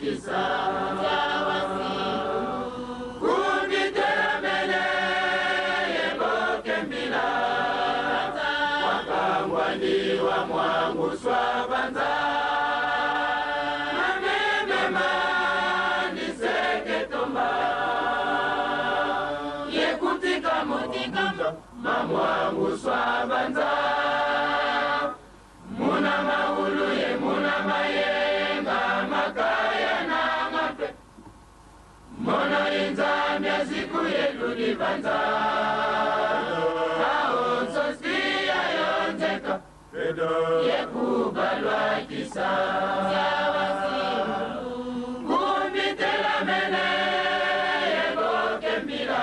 kisa kunditeramene yeboke mbila wakangwani wa mwangu swabanza mamemema niseketomba yekutika mutika mamwangu swabanza muna maulu ye muna mayenga makaya na ngape mona inzamya siku yelu libanza aonso siya yonzeka yekubalwa kisa kumbitelamene yeboke mbila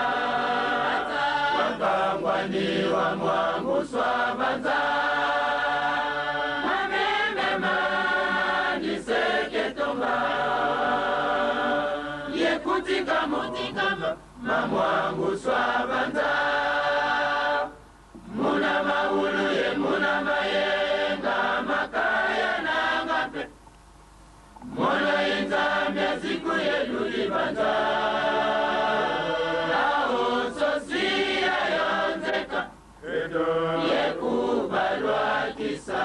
wakangwani wa mwangu swabanza yekutika mutika mamwangu swabanza muna maulu ye muna mayenga makaya na ngape mona inzamya siku yelu libanza aonso siya yonzeka yekubalwa kisa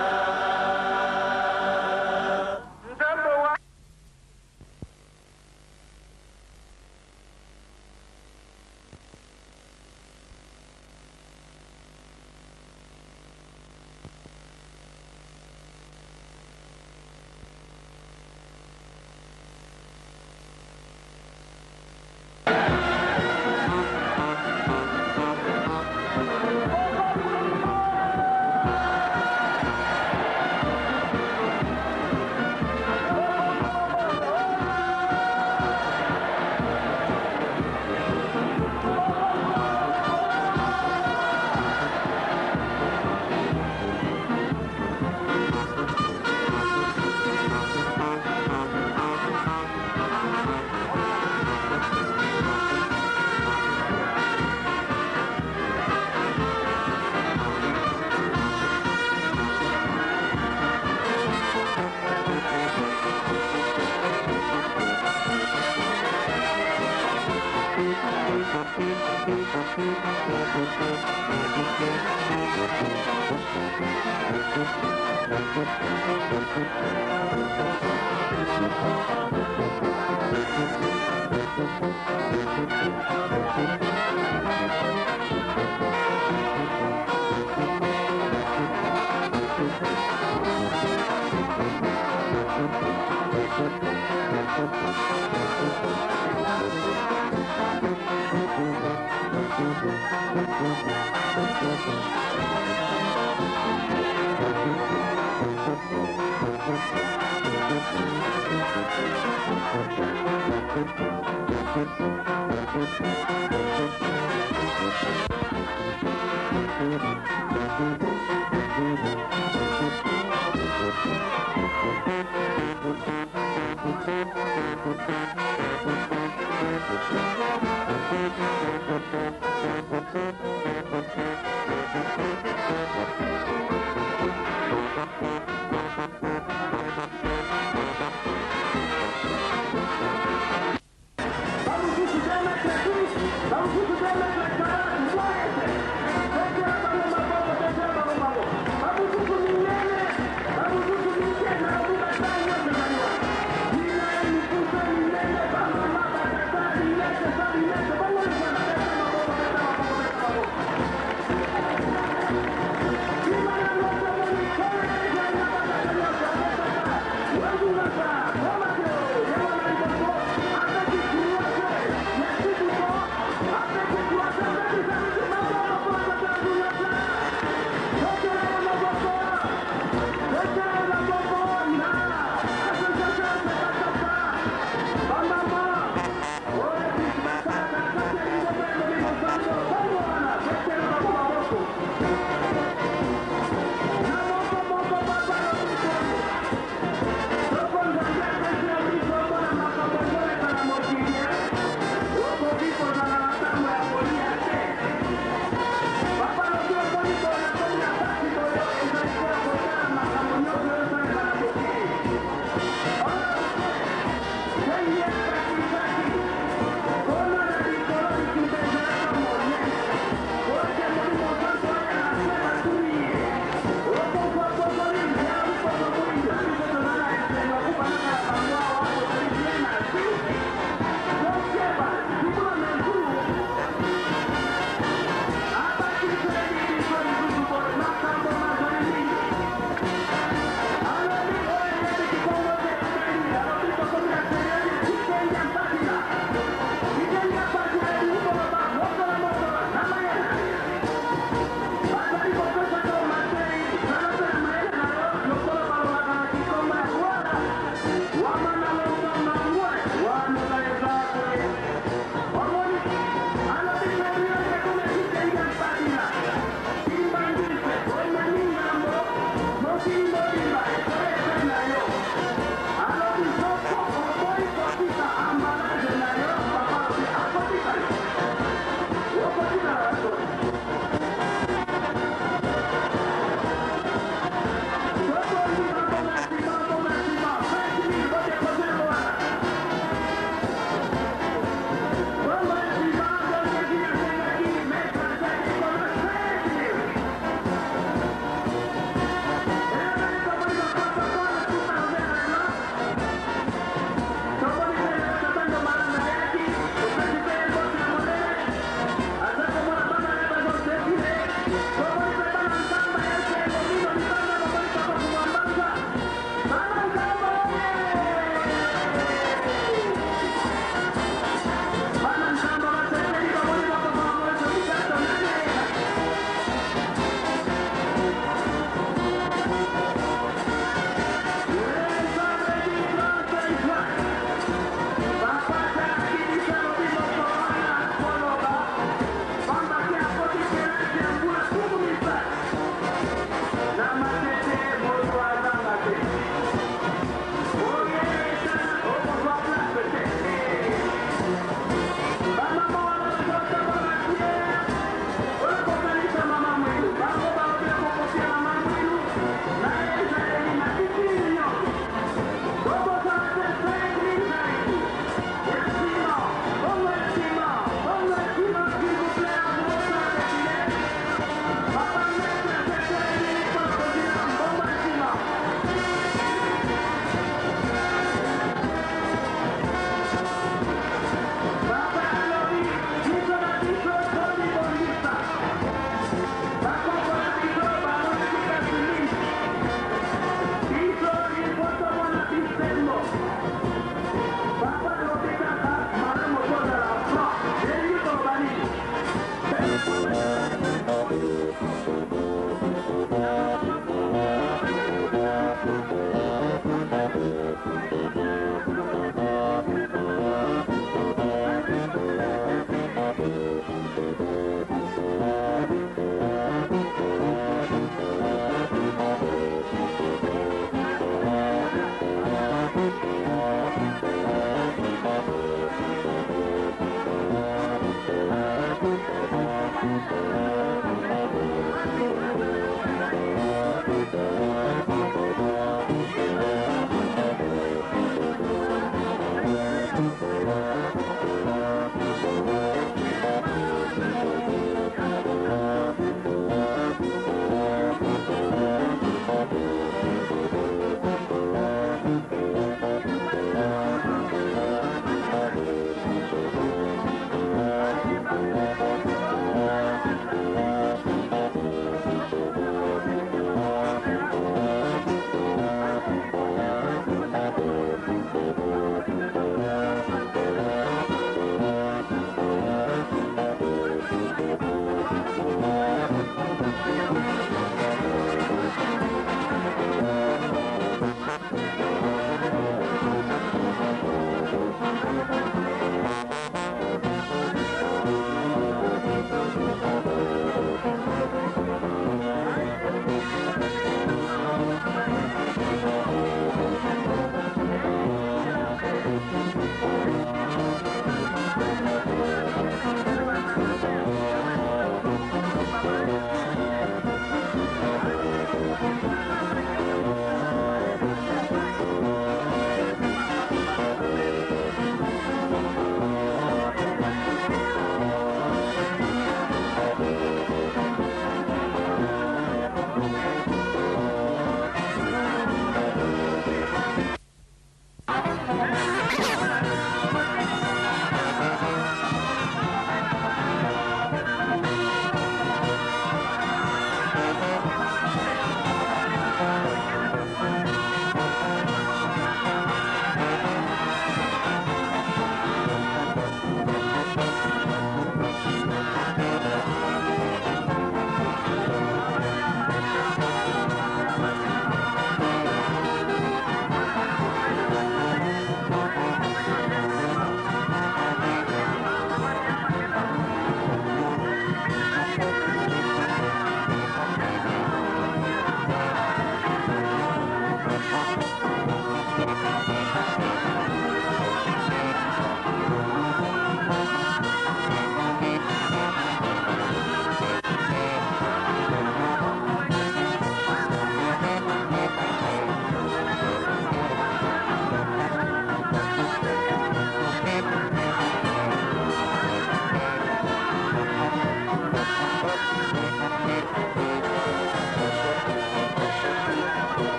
Vamos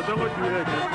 songo tuweke.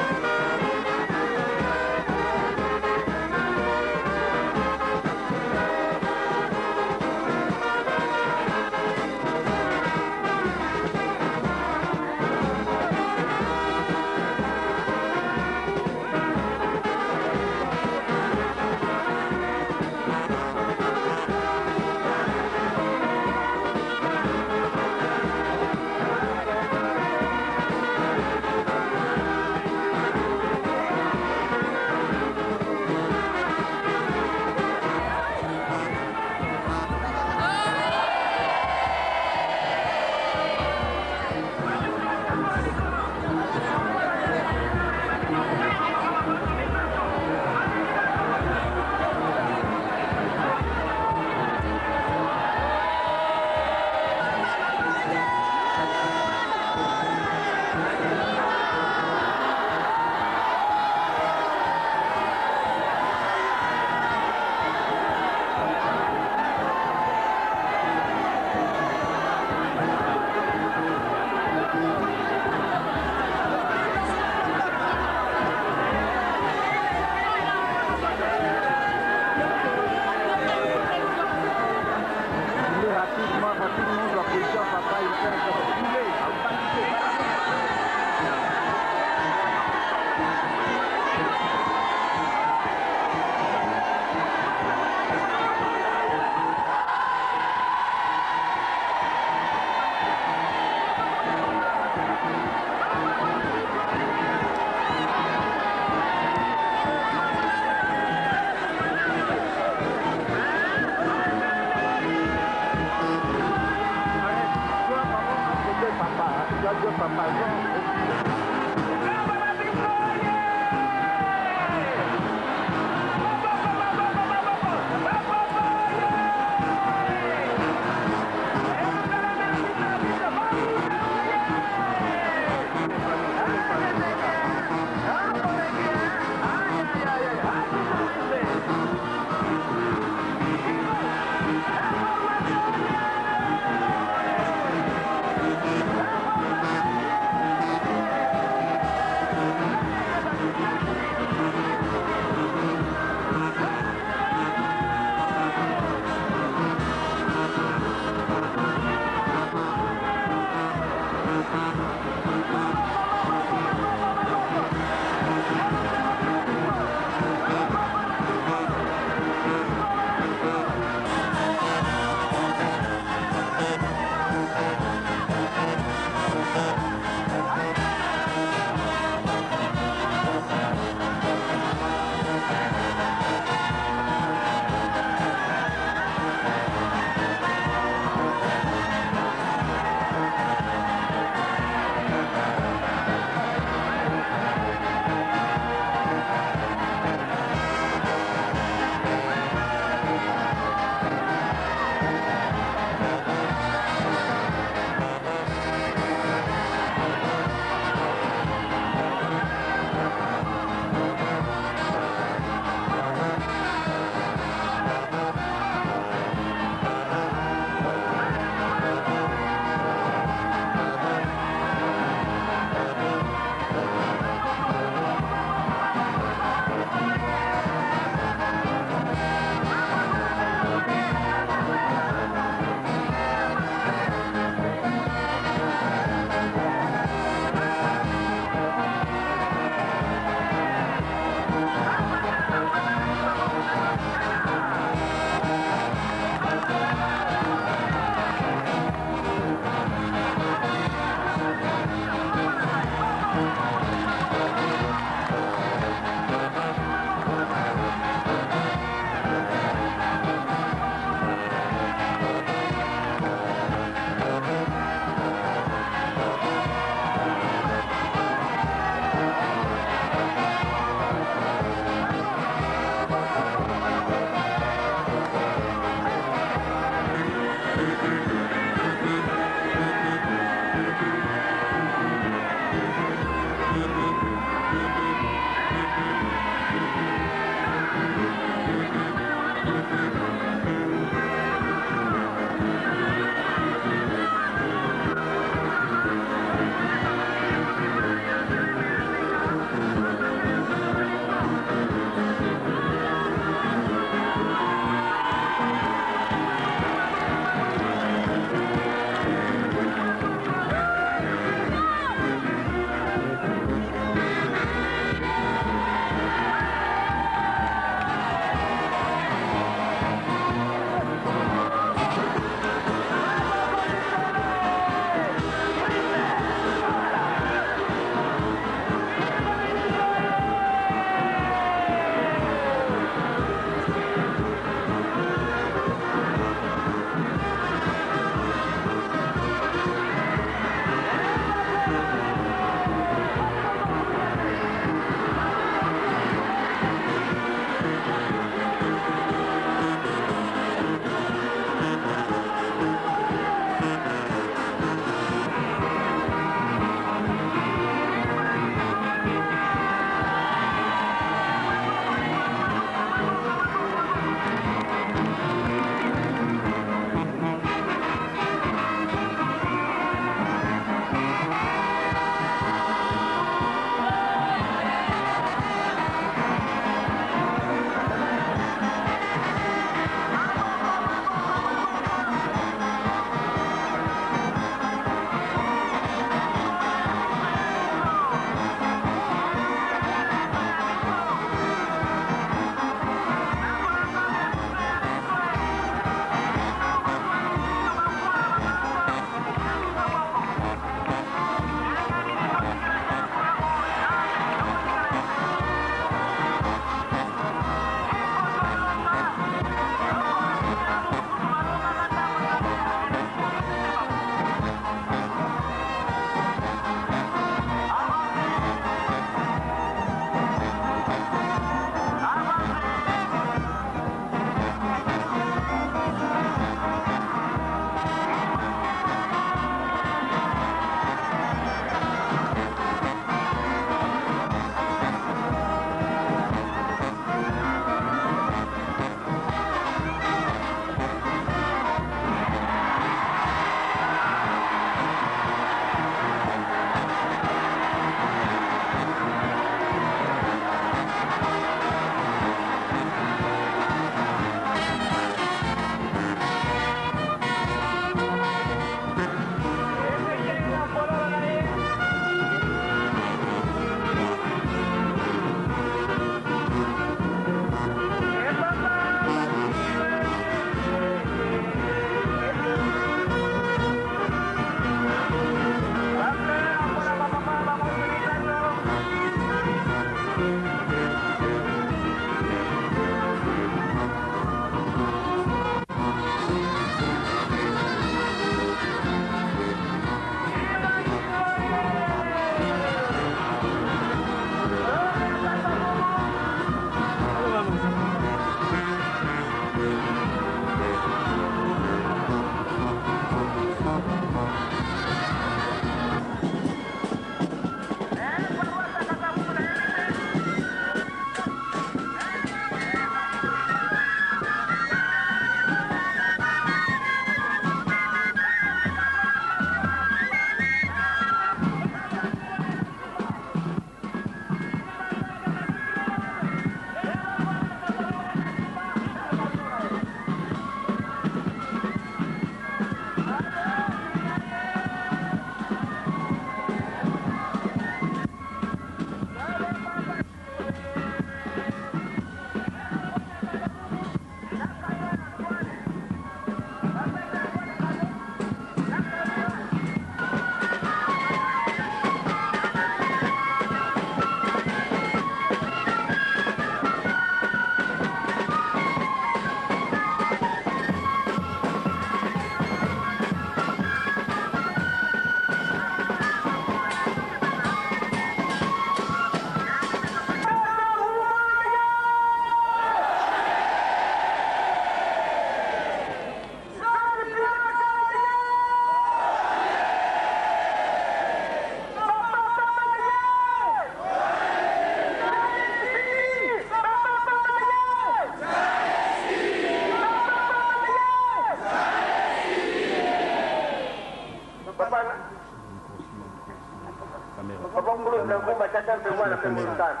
papa ngulu na ngumba tata mwana pembe sana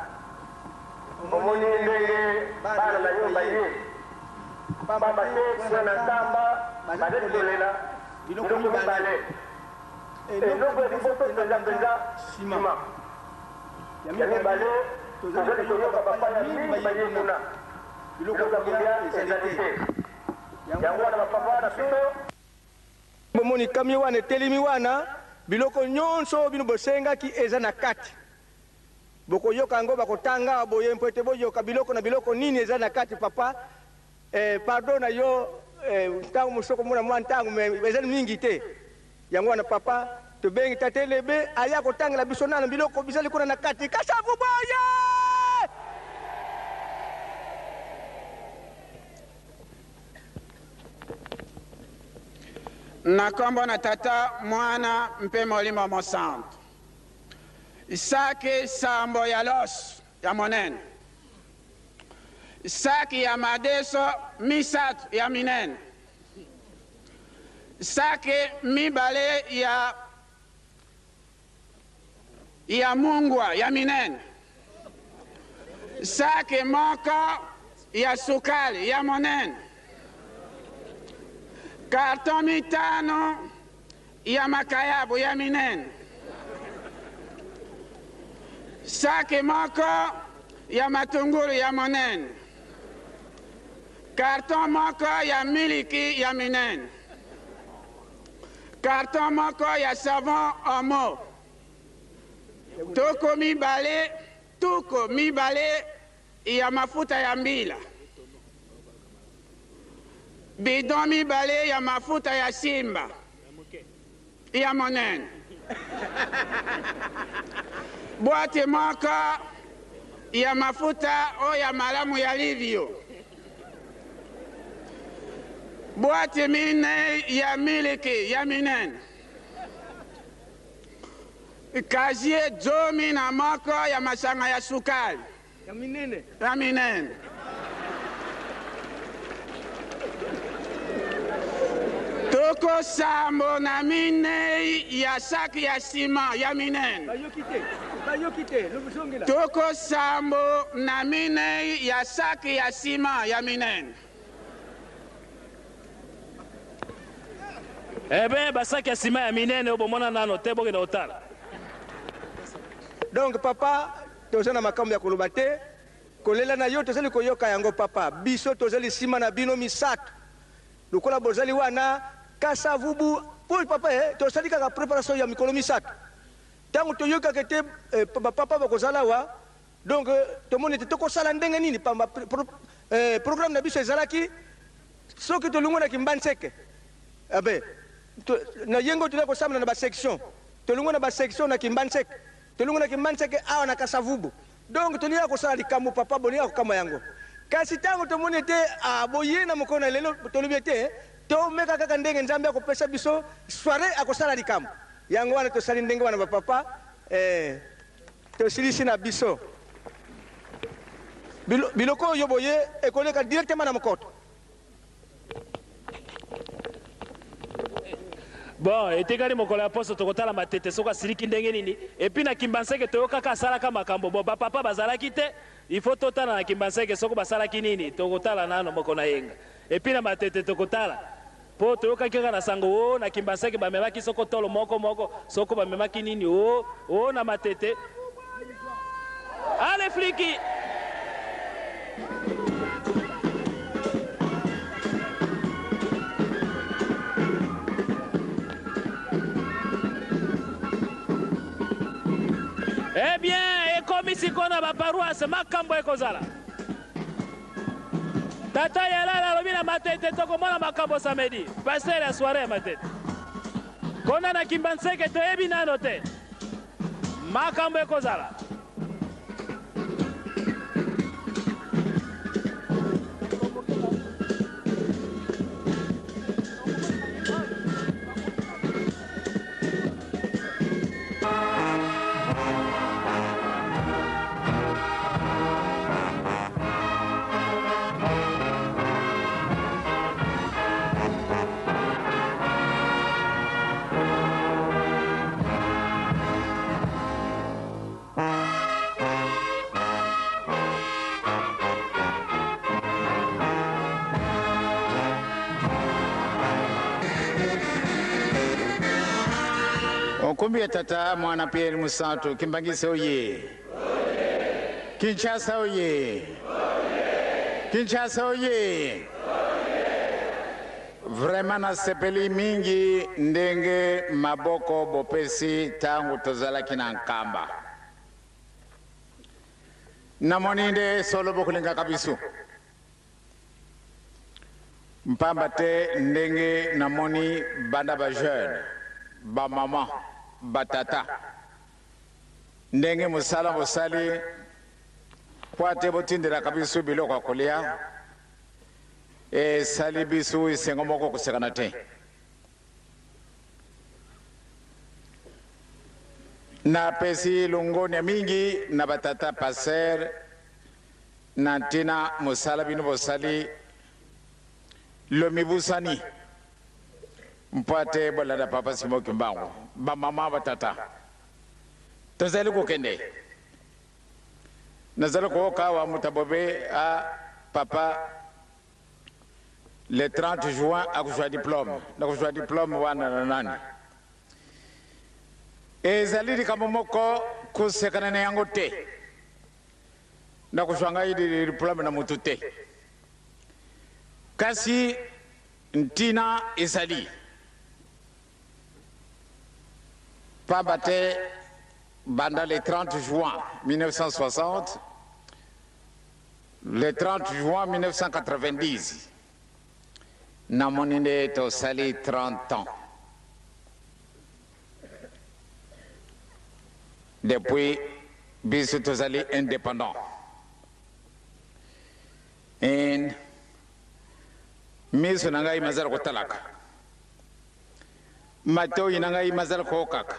omoni ndenge bana na nyumba ye baba se na tamba bade tolela biloko mibale eloko liboso penza sima ya mibale tozali koyoka papa ya mingi baye kuna biloko ya kolia ezali te yango wana bapapa wana biso bomoni kami wana etelemi wana biloko nyonso bino bosengaki eza na kati bokoyoka yango bakotanga boye mpo ete boyoka biloko na biloko nini eza na kati papa pardon na yo ntango mosoko mona mwa ntango ezali mingi te yango wana papa tobengi tate lebe aya kotangela biso nano biloko bizali kuna na kati kasavu boye na kombo na tata mwana mpe molimo mosantu saki sambo ya loso ya monene saki ya madeso misato ya minene saki mibale ya mungwa ya minene saki moko ya sukali ya monene karton mitano ya makayabu ya minene saki moko ya matungulu ya monene karton moko ya miliki ya minene karton moko ya savon omo tuko mibale ya mafuta ya mbila bidon mibale ya mafuta ya simba ya monene boite moko ya mafuta oya malamu ya livio boite mine ya miliki ya minene kazie zomi na moko ya masanga ya sukali ya minene toko sambo na mine ya saki ya sima ya minene toko sambo na mine ya saki ya sima ya minene ebe basaki ya sima ya minene obomona nano te bokende otala donc papa toza na makambo ya koloba te kolela na yo tozali koyoka yango papa biso tozali sima na bino misato lokola bozali wana kasavubu po papa tozali kaka préparation ya mikolo misato ntango toyokaka te bapapa bakozala wa donc tomoni ete tokosala ndenge nini pamba programme na biso ezalaki soki tolingwanaki mbanseke abe na yengo tozali kosambela na basection tolingwa na basection na kimbanseke tolingwa na kimbanseke awa na kasavubu donc tolinga kosala likambo papa bolinga kokama yango kasi ntango tomoni ete boye na mokolo na lelo tolobi ete tomeka kaka ndenge nzambe akopesa biso soirée akosala likambo yango wana tosali ndenge wana bapapa tosilisi na biso biloko oyo boye ekoleka directement na mokoto bon etikali mokolo ya poso tokotala matete soko asiliki ndenge nini epi na kimbanseke toyokaka asalaka makambo bo bapapa bazalaki te ifo totala na kimbanseke soko basalaki nini tokotala nano moko na yenga epi na matete tokotala po toyokaki kaka na sango o na kimbanseke bamemaki soko tolo moko soko bamemaki nini o na matete ale fliki eh bien ekomi sikoyo na baparoise makambo ekozala tata yalala alobi na matete tokomona makambo samedi paster ya soirée ya matete kona na kimbanseke toyebi nano te makambo ekozala Nkumbi ya tata mwana Pierre Musantu Kimbangise oye. Kinshasa oye. Kinshasa oye. Vraiment na sepeli mingi ndenge maboko bopesi tangu tozala kina nkamba. Namoninde solo bokulinga kabisu. Mpamba te ndenge namoni banda ba jeune, ba mama, ba tata. Ndenge musala musali kwa te botindira kabisu biloko kolia. E sali bisu isengo moko kusekana te. Na pesi lungoni mingi na batata passer na tina musala binu bosali lomibusani mpate bolada papa simo kimbango ba mama batata tozali kokende nazali kokawa mutabobe a papa le 30 juin akujwa diplôme nakujwa diplôme wana nani ezali kama moko kusekana na yango te nakujwa ngai diplôme na mutu te kasi ntina ezali pabate banda le 30 juin 1960 le 30 juin 1990 namoninde to sali 30 ans depuis bisu to sali indépendant et misu nangai mazal ko talaka mato nangai mazal ko kaka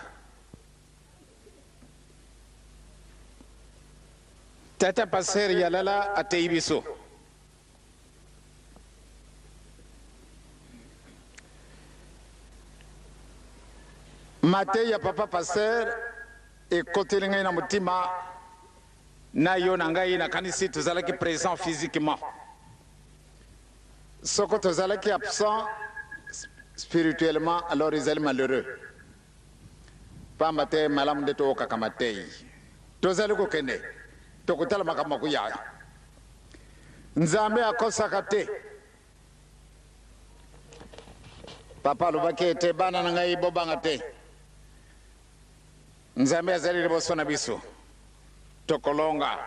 tata passer yalala ateibiso mate ya papa passer e kotelinga na mutima na yo nangai na kanisi tozalaki présent physiquement soko tozalaki absent spirituellement alors ils allaient malheureux pa mate malam de to kakamatei tozali ko kende to kutala makama kuya nzambe akosaka te papa lubake te bana ngai bobanga te nzambe azali liboso na biso tokolonga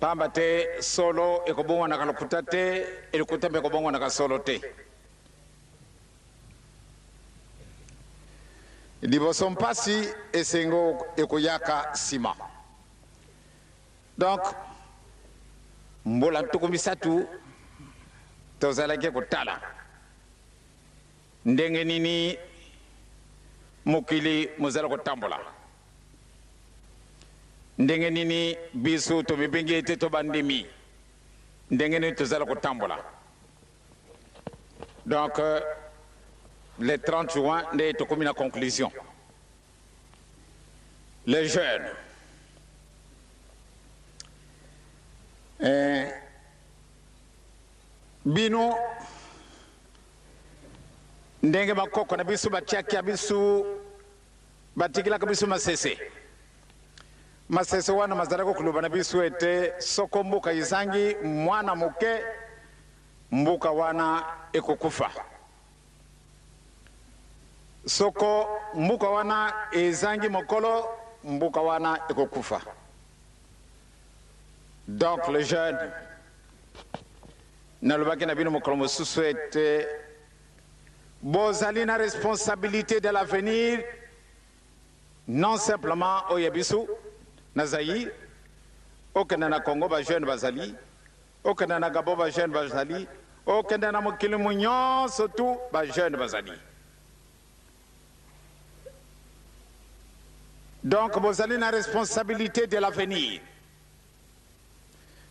pamba te solo ekobongwa na kalokuta te elikuta mbe ekobongwa na kasolo te liboso mpasi esengo ekoyaka sima donc mbola ntuku misatu tozalaki kotala ndenge nini mokili mozala kotambola ndenge nini biso to bibengi ete to bandimi ndenge nini tozala kotambola donc le 30 juin nde tokomi na conclusion les jeunes bino ndenge bakoko na biso batiaki ya biso batikilaka biso masese wana mazalaka kuluba na biso ete soko mbuka izangi mwana moke mbuka wana ekokufa soko mbuka wana ezangi mokolo mbuka wana ekokufa donc les jeunes nalobaki na bino mokolo mosusu ete bozali na responsabilité de l'avenir non simplement au Yabisu na Zaïre okenda na Congo ba jeune bazali okenda na Gabon ba jeune bazali okenda na mokili munyo surtout ba jeune bazali donc bozali na responsabilité de l'avenir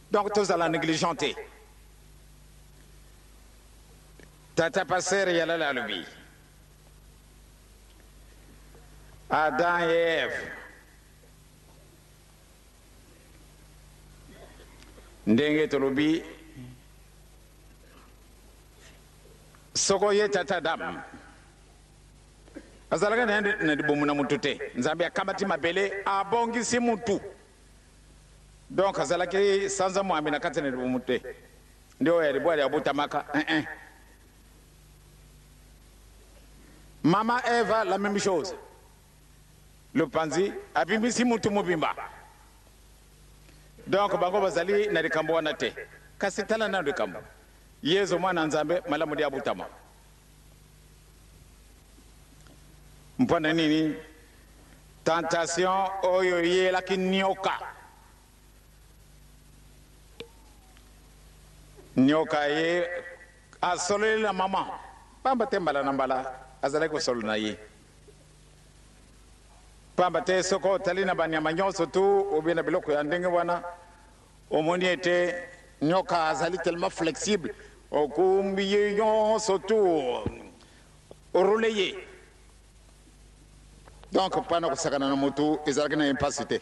donc tous à la négligenter tata passer yala la lubi Adam et Ève ndenge tolobi soko ye tata dam azalaka na dibomuna mutu te nzambe akamati mabele abongisi mutu donc azalaki sanza muambi na kati na dibomu te ndio yalibwali abutamaka Mama Eva la même chose le panzi abimbisi mutu mubimba donc bango bazali na likambo wana te kasi tala na likambo yezo mwana nzambe malamu dia butama mpona nini tentation oyo yelaki nyoka ye asolela mama pamba te mbala na mbala azalaki kosolo na ye pamba te soko otali na banyama nyonso tu obe na biloko ya ndenge wana omoni ete nyoka azali tellement flexible okumbi ye nyonso tu orule ye donc pana kosakana na motu ezalaki na impasi te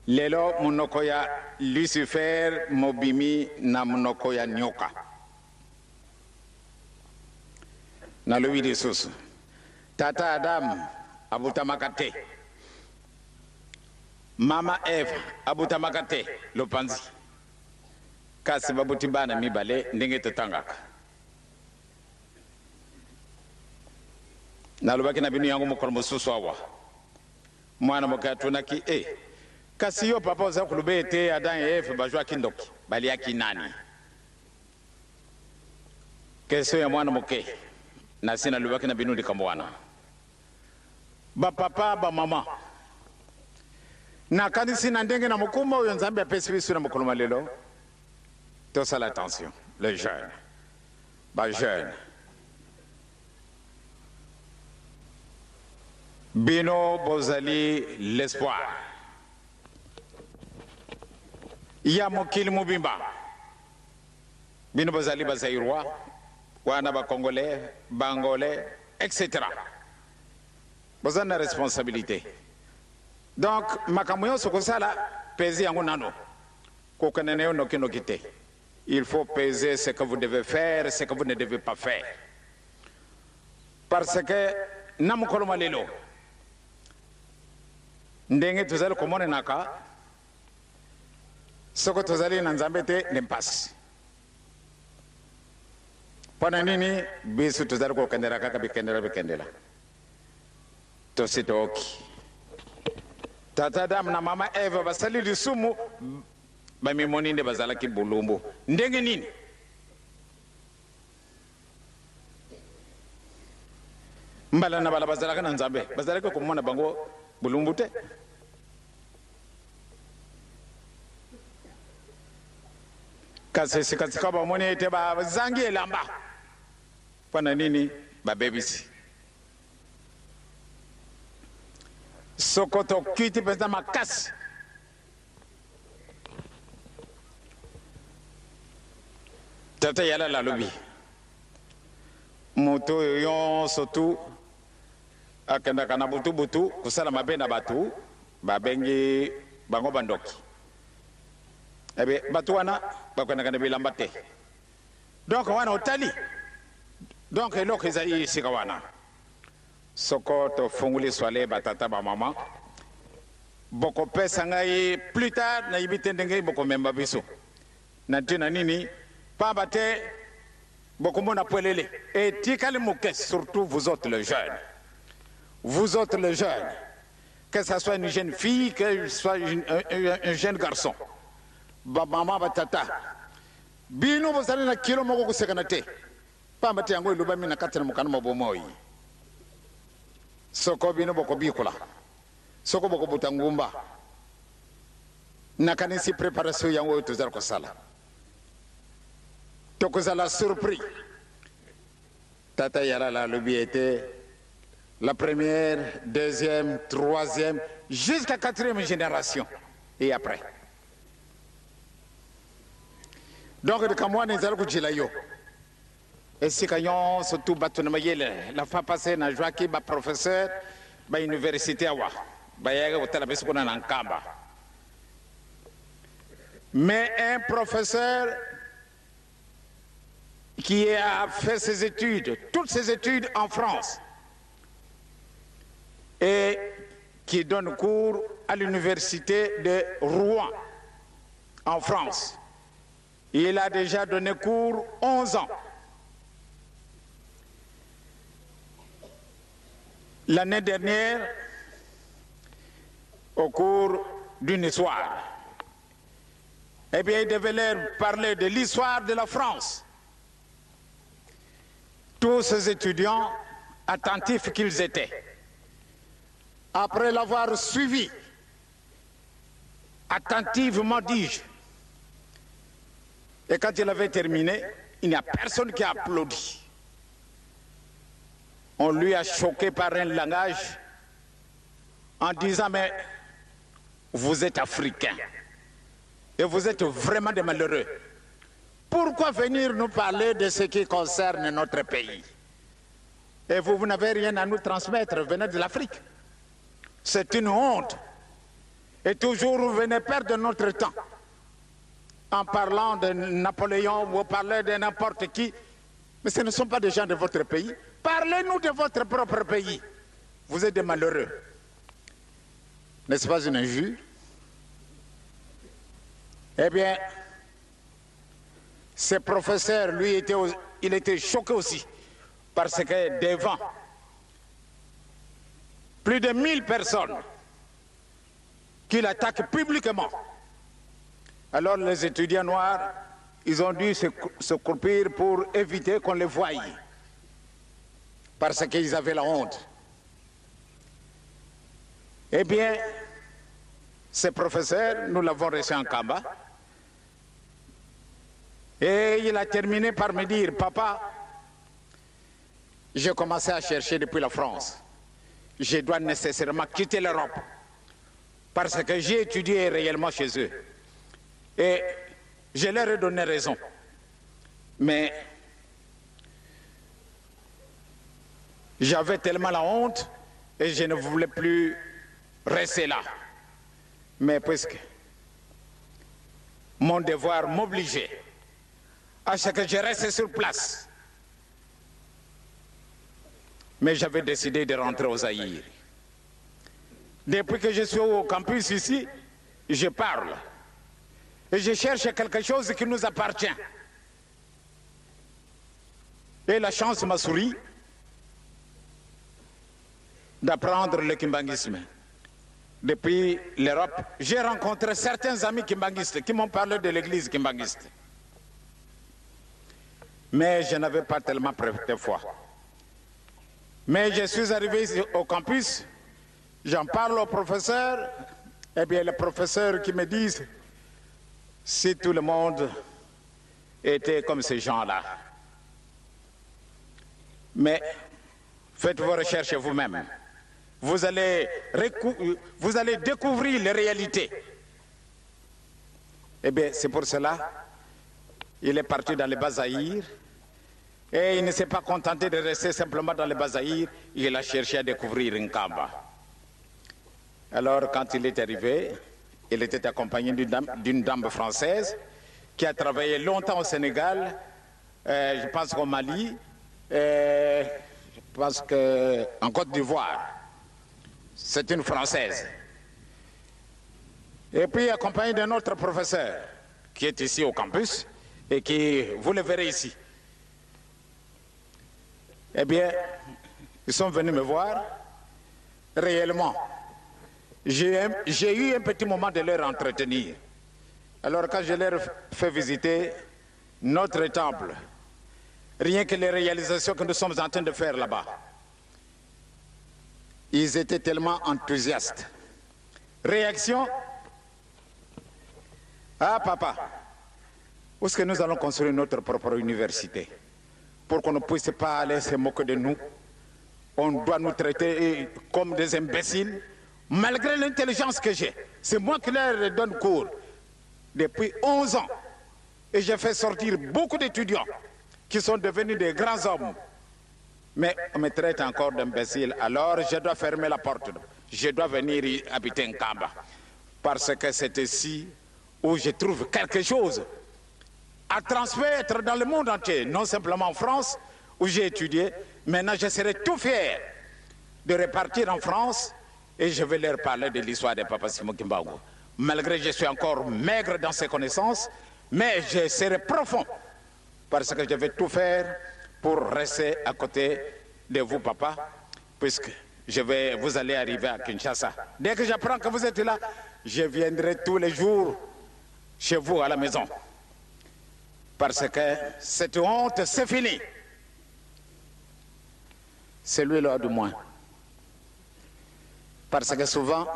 lelo monoko ya Lucifer mobimi na monoko ya nyoka na lobi lisusu tata Adam abutamaka te mama Eve abutamaka te lopanzi kasi babuti bana mibale ndenge totangaka nalobaki na binu yangu mokolo mosusu awa mwana moke atunaki kasi yo papa oza koloba ete Adam et Eve bazwaki ndoki baliaki nani question ya mwana moke nasi nalobaki na binu likambo wana bapapa bamama nakanisi na ndenge na mokuma oyo nzambe apesi biso na mokolo malelo tosala attention les jeunes bajeune bino bozali l'espoir ya mokili mobimba bino bozali bazairwa wana bakongolais bangolais etc bozali na responsabilité donc makambo nyonso kosala pesi yango nano kokende yo noki te il faut peser ce que vous devez faire ce que vous ne devez pas faire parce que na mokolo malelo ndenge tozali komonenaka soko tozali na nzambe te nempasi mpona nini biso tozali kokendela kaka bikendela tositoki tata Adamu na mama Eva basali lisumu bamimoni nde bazalaki bulumbu ndenge nini mbala na bala bazalaka na nzambe bazalaki komona bango bulumbu te kasi sikasika bamoni ete bazangi elamba mpona nini babebisi soko tokiti mpenza makasi tata yala lalobi moto oyo nyonso tu akendaka na butu kosala mabe na bato babengi bango bandoki ebe bato wana bakendaka na bilamba te donc wana otali donc eloko ezali esika wana soko tofunguli swale batata bamama bokopesa ngai plus tard nayibi te ndenge bokomemba biso na ntina nini pamba te bokomona pwelele etikali moke surtout vous autres les jeunes que ça soit une jeune fille que ce soit un jeune garçon bamama batata bino bozali na kilo moko kosekana te pamba te yango elobami na kati na mokano mabomoi soko bino bokobikola soko bokobuta ngumba nakanisi préparation yango oyo tozali kosala tokozala surpris tata yala alobi ete la première, deuxième, troisième, jusqu'à quatrième génération et après. Donc, de Kamouan et Zalgoudjilayo. Et si Kanyon, surtout Batonamayele, la fois passée, na Joaki, ba professeur, ba université awa, ba yaga au talabes qu'on a en Kamba. Mais un professeur qui a fait ses études, toutes ses études en France, et qui donne cours à l'université de Rouen, en France. Il a déjà donné cours 11 ans. L'année dernière, au cours d'une histoire, eh bien, il devait leur parler de l'histoire de la France. Tous ces étudiants, attentifs qu'ils étaient, après l'avoir suivi, attentivement dis-je, et quand il avait terminé, il n'y a personne qui a applaudi. On lui a choqué par un langage en disant, mais vous êtes africain et vous êtes vraiment des malheureux. Pourquoi venir nous parler de ce qui concerne notre pays? Et vous n'avez rien à nous transmettre, venez de l'Afrique. C'est une honte. Et toujours vous venez perdre notre temps en parlant de Napoléon, vous parlez de n'importe qui. Mais ce ne sont pas des gens de votre pays. Parlez-nous de votre propre pays. Vous êtes des malheureux. N'est-ce pas une injure? Eh bien, ce professeur, lui, il était choqué aussi, parce que devant plus de 1000 personnes qui l'attaquent publiquement, alors les étudiants noirs, ils ont dû se croupir pour éviter qu'on les voie, parce qu'ils avaient la honte. Eh bien, ce professeur, nous l'avons reçu en Kamba, et il a terminé par me dire, papa, j'ai commencé à chercher depuis la France. Je dois nécessairement quitter l'Europe parce que j'ai étudié réellement chez eux. Et je leur ai donné raison. Mais j'avais tellement la honte et je ne voulais plus rester là. Mais puisque mon devoir m'obligeait à ce que je reste sur place. Mais j'avais décidé de rentrer au Zaïre. Depuis que je suis au campus ici, je parle. Et je cherche quelque chose qui nous appartient. Et la chance m'a souri d'apprendre le kimbanguisme. Depuis l'Europe, j'ai rencontré certains amis kimbanguistes qui m'ont parlé de l'église kimbanguiste. Mais je n'avais pas tellement prêté foi. Mais je suis arrivé ici au campus, j'en parle au professeur, et bien les professeurs qui me disent, si tout le monde était comme ces gens-là. Mais faites vos recherches vous-même. Vous allez découvrir les réalités. Eh bien, c'est pour cela il est parti dans le Bas-Zaïre et il ne s'est pas contenté de rester simplement dans le Bas-Zaïre, il a cherché à découvrir Nkamba. Alors, quand il est arrivé, il était accompagné d'une dame française qui a travaillé longtemps au Sénégal, je pense qu'au Mali, je pense qu'en Côte d'Ivoire. C'est une Française. Et puis accompagné d'un autre professeur qui est ici au campus et qui, vous le verrez ici. Eh bien, ils sont venus me voir. Réellement, j'ai eu un petit moment de leur entretenir. Alors quand je leur fais visiter notre temple, rien que les réalisations que nous sommes en train de faire là-bas, ils étaient tellement enthousiastes. Réaction: ah papa, où est-ce que nous allons construire notre propre université pour qu'on ne puisse pas aller se moquer de nous? On doit nous traiter comme des imbéciles, malgré l'intelligence que j'ai. C'est moi qui leur donne cours depuis 11 ans. Et j'ai fait sortir beaucoup d'étudiants qui sont devenus des grands hommes. Mais on me traite encore d'imbécile. Alors je dois fermer la porte. Je dois venir habiter Nkamba. Parce que c'est ici où je trouve quelque chose à transmettre dans le monde entier, non simplement en France, où j'ai étudié. Maintenant, je serai tout fier de repartir en France et je vais leur parler de l'histoire de Papa Simon Kimbangu. Malgré que je suis encore maigre dans ses connaissances, mais je serai profond parce que je vais tout faire pour rester à côté de vous, papa, puisque vous allez arriver à Kinshasa. Dès que j'apprends que vous êtes là, je viendrai tous les jours chez vous à la maison. Parce que cette honte, c'est fini. C'est lui là du moins. Parce que souvent,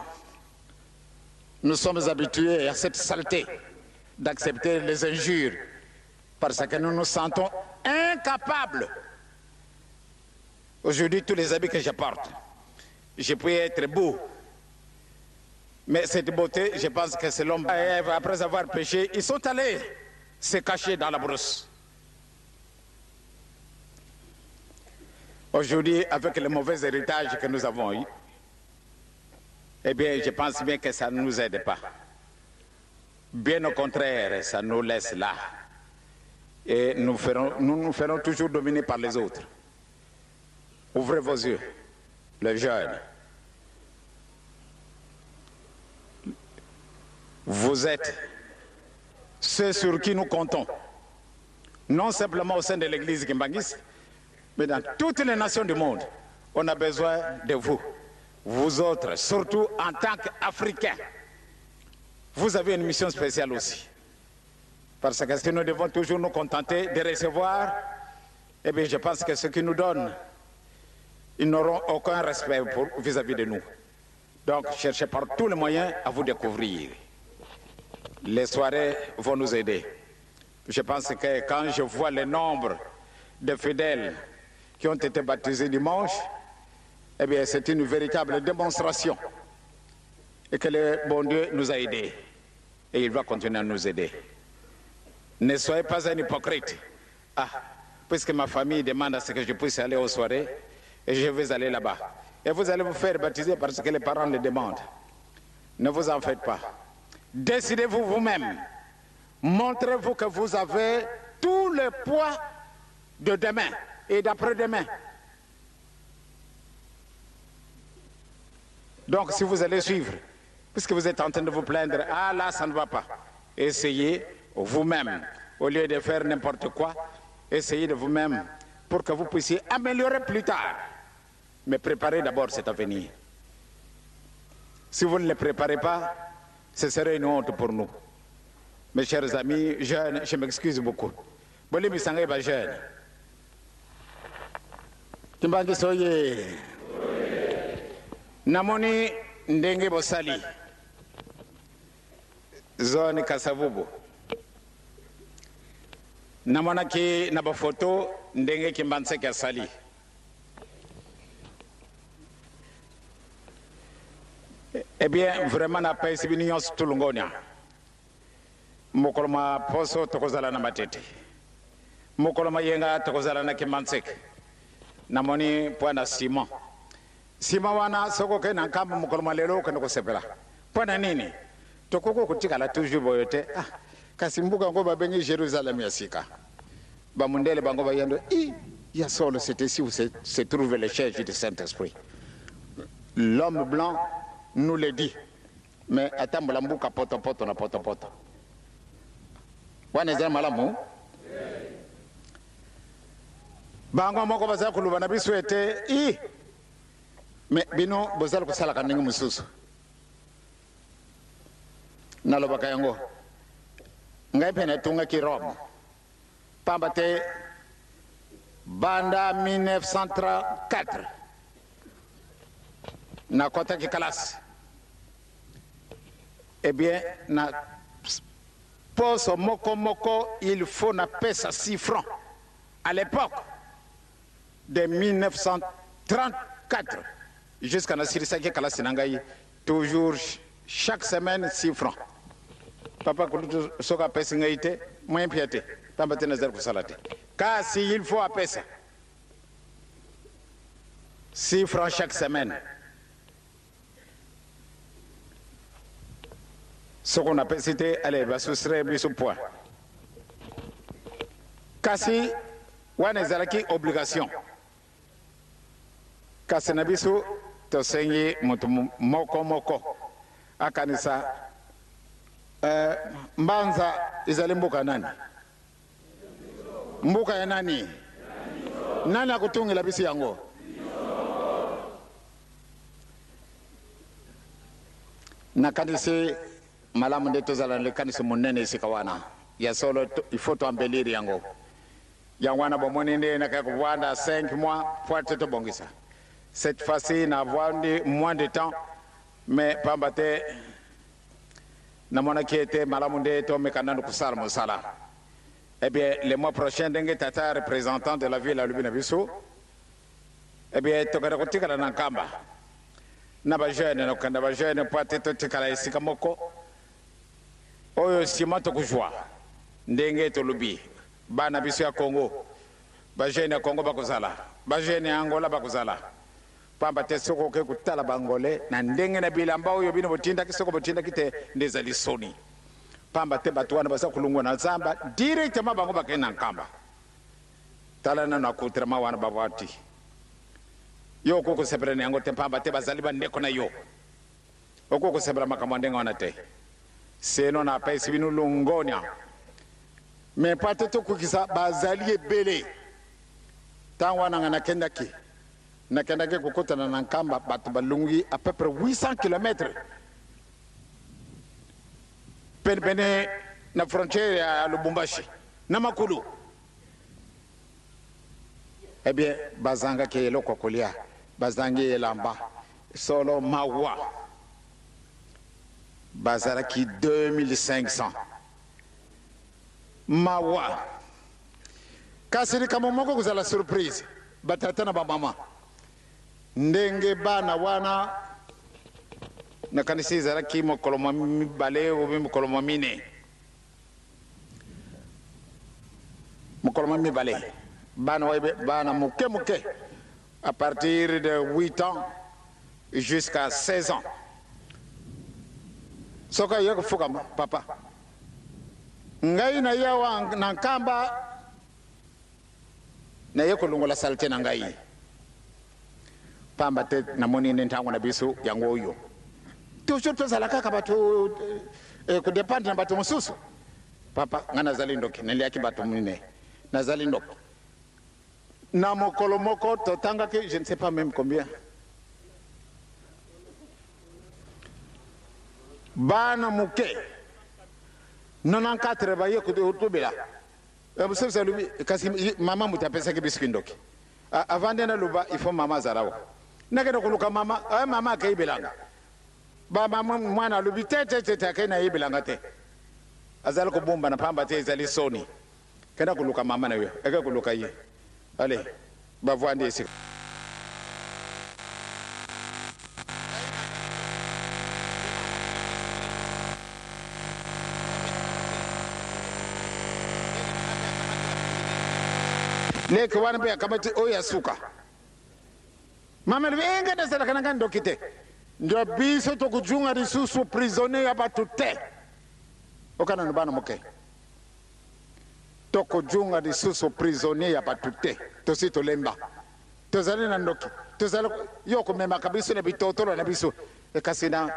nous sommes habitués à cette saleté d'accepter les injures. Parce que nous nous sentons incapables. Aujourd'hui, tous les habits que je porte, je peux être beau. Mais cette beauté, je pense que c'est l'homme. Après avoir péché, ils sont allés se cacher dans la brousse. Aujourd'hui, avec le mauvais héritage que nous avons eu, eh bien, je pense bien que ça ne nous aide pas. Bien au contraire, ça nous laisse là. Et nous nous ferons toujours dominer par les autres. Ouvrez vos yeux, les jeunes. Vous êtes ceux sur qui nous comptons. Non simplement au sein de l'église Kimbangis, mais dans toutes les nations du monde. On a besoin de vous. Vous autres, surtout en tant qu'Africains. Vous avez une mission spéciale aussi. Parce que si nous devons toujours nous contenter de recevoir, eh bien je pense que ceux qui nous donnent, ils n'auront aucun respect vis-à-vis de nous. Donc cherchez par tous les moyens à vous découvrir. Les soirées vont nous aider. Je pense que quand je vois le nombre de fidèles qui ont été baptisés dimanche, eh bien c'est une véritable démonstration. Et que le bon Dieu nous a aidés. Et il va continuer à nous aider. Ne soyez pas un hypocrite. Ah, puisque ma famille demande à ce que je puisse aller aux soirées, et je vais aller là-bas. Et vous allez vous faire baptiser parce que les parents le demandent. Ne vous en faites pas. Décidez-vous vous-même. Montrez-vous que vous avez tout le poids de demain et d'après-demain. Donc si vous allez suivre, puisque vous êtes en train de vous plaindre, ah là ça ne va pas, essayez vous-même, au lieu de faire n'importe quoi, essayez de vous-même pour que vous puissiez améliorer plus tard. Mais préparez d'abord cet avenir. Si vous ne le préparez pas, ce serait une honte pour nous. Mes chers amis jeunes, je m'excuse beaucoup. Bolimi Sangay ba jeune. Timbangi soye. Namoni ndenge bosali. Zone Kasavubu. Namona ki na ba photo ndenge Kimbanse Kasali. Eh bien, vraiment, na paix si binion tulungonia. Mokoloma poso tokozala na matete. Mokoloma yenga tokozala na Kimansek. Namoni pwana Simon. Simon wana soko ke na kamba mokoloma lelo ke noko sepela. Pwana nini? Tokoko kutikala toujours boyote. Ah, kasimbuka ngo babengi Jérusalem yasika. Ba mundele bango bayendo. Il y a solo c'était ici où se trouve le siège du Saint-Esprit. L'homme blanc nous le dit. Mais atambola mbuka poto poto na poto poto. Wana zama malamu. Bango moko baza kuluba na biswete I mais bino bozal ko sala kaninga mususu. Nalobaka yango. Ngai pena tunga ki Rome. Pambate banda 1934. Na kota ki kalas. Eh bien, na poso moko moko, il faut na pesa 6 francs. À l'époque de 1934, jusqu'à na sirisaki kalas nangai, toujours chaque semaine 6 francs. Papa kulutu soka pesa ngaite, moyen piate, pamba tena zer kusalate. Kasi il faut à pesa 6 francs chaque semaine. Ce qu'on appelle, c'était, allez, va soustraire plus au point. kasi wana ezalaki obligation kasi na biso tosengi moto moko akanisa mbanza ezali mbuka nani mbuka ya nani nani akutungila biso yango nakanisi malamu nde tozala lekanisi monene esika wana ya solo il faut toembellir yango wana bomoni nde nakaya kovanda 5 mois po ate tobongisa cette fois-ci na avwandi moins de temps mais pamba te namonaki ete malamu nde tomeka nanu kusala mosala eh bien le mois prochain ndenge tata représentant de la ville alobi na biso eh bien tokenda kotikala na nkamba na bajeune nakokenda bajeune po ate totikala esika moko oyo nsima tokuzwa ndenge tolobi bana biso ya Congo bajeune ya Congo bakozala bajeune ya Angola bakozala pamba te soko ke kutala bangole na ndenge na bilamba oyo bino botinda kisoko botinda kite ndezali soni pamba te batu wana basa kulungwa na zamba directement bango bakena nkamba tala na nakutrama wana babati yo koko sebra ne ngote pamba te bazali bandeko na yo okoko sebra makamwandenga wana te seno na pesi bino lungonya mais pate to kukisa bazali ebele tangwana ngana kendaki nakendaki kokotana na nkamba bato balungi à peu près 800 km pene na frontière ya Lubumbashi na Makulu eh bien bazanga ke eloko kolia bazangi elamba solo mawa bazaraki 2500 mawa kasiri kama moko kuzala surprise batata na bamama ndenge bana wana nakanisi ezalaki mokolo mibale obi mokolo mine mokolo mibale bana moke à partir de 8 ans jusqu'à 16 ans soka yeko fuka papa ngai na yawa na nkamba na yeko lungola salte na ngai pamba te namoni ntango na biso yango oyo toujours tozala kaka bato kudependre na bato mosusu papa nga nazali ndoki naliaki bato mine nazali ndoki na mokolo moko totangaki je ne sais pas même combien bana muke 94 baye kutubila msebisa lubi kasi mama mutapesaki biski ndoki avant de na luba il faut mama zarawa nakena kuluka mama mama akaibelanga ba mama mwana lubi tete akena ibelanga te azali ko bomba na pamba te ezali soni kena kuluka mama na yo eka kuluka ye allez ba voande ici leke wana pe akamati oya suka mama wenga na sala kananga ndokite ndio biso to kujunga risusu prisonnier ya batu te okana nbana moke to kujunga risusu prisonnier ya batu te to sito lemba to zali na ndoki to zali yoko mema kabiso na bitotolo na biso e kasina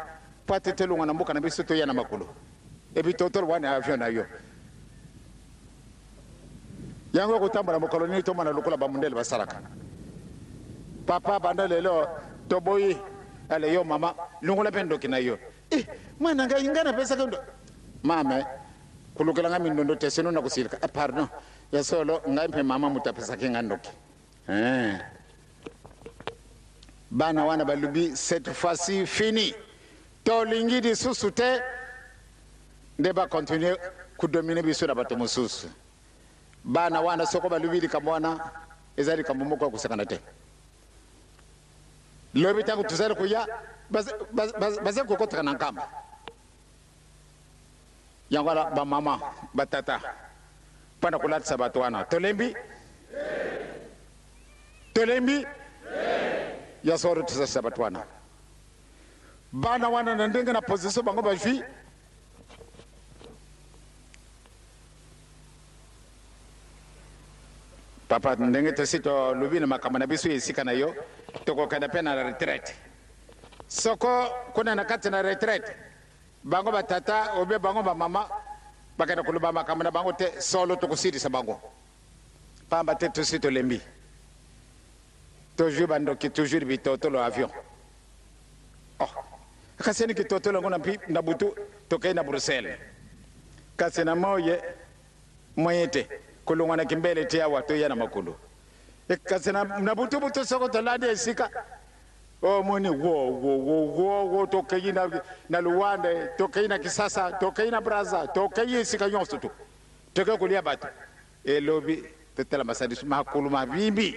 pate telunga na mboka na biso to yana makulu e bitotolo wana avion na yo yango kutambula mukoloni to mana lukula bamundele basaraka papa banda lelo toboyi ale yo mama lungula pendo kinayo mwana ngai ngana pesa kendo mama kulukela ngami ndondo teseno na kusilika pardon ya solo ngai mpe mama mutapesa kingandoki bana wana balubi cette fois-ci fini to lingidi susute ndeba continuer kudominer biso na bato mususu bana wana soko balubili kamwana ezali kamumoko kusakana te lobi tangu tuzali kuya baze kokotaka na nkamba yangola ba mama batata pana kulatisa bato wana tolembi ya soro tuzasa bato wana bana wana na ndenge na position bango bafi papa ndenge tosito lubina makamana bisu yesika na yo toko kada pena la retraite soko kuna na kati na retraite bango batata obe bango ba mama bakada kuluba makamana bango te solo toko siri sa bango pamba te tosito lembi toujours bando ki toujours bitoto lo avion oh kaseni ki toto lo ngona pi na butu tokay na Bruxelles kasena moye moyete kulungana kimbele tia watu yana makulu kasena na butu butu soko to lade sika o moni wo tokay na Luanda tokay na Kisasa tokay na Brazza tokay sika yonso tu tokay kulia batu elobi tetela masadi makulu mabimbi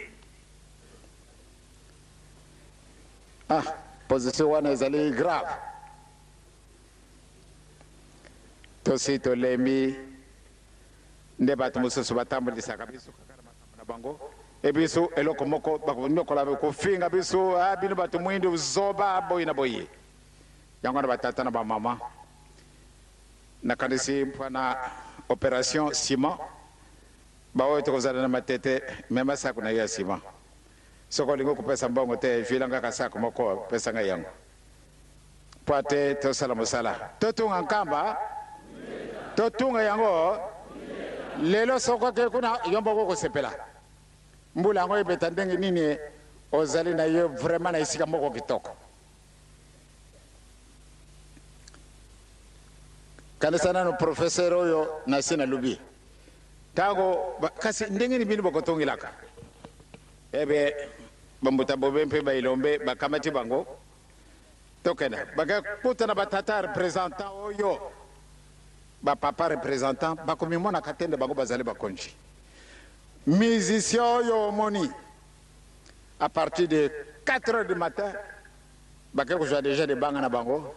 ah position wana ezali grave tosito lembi nde bato mosusu batambulisaka biso kaka na bango ebiso eloko moko bakonyokola kofinga biso bino bato mwindu zoba boyi na boyi yango na batata na bamama nakanisi mpona opération ciment baoyo tokozala na matete mema sako na yo ya ciment soko lingo kupesa mbongo te vilanga kasako moko pesa nga yango pate tosala mosala totunga nkamba totunga yango lelo soko ke kuna yombo ko sepela mbula ngo ebeta ndenge nini ozali na yo vraiment na isika moko kitoko kanisa no professeur oyo na sina lubi tango kasi ndenge ni bino bokotongilaka ebe bambuta bobempe bailombe bakamati bango tokena baka kutana batata representant oyo ba papa représentant bakomi mona katende bango bazali bakonji musicien oyo moni à partir de 4 heures du matin baka ko joa déjà de banga na bango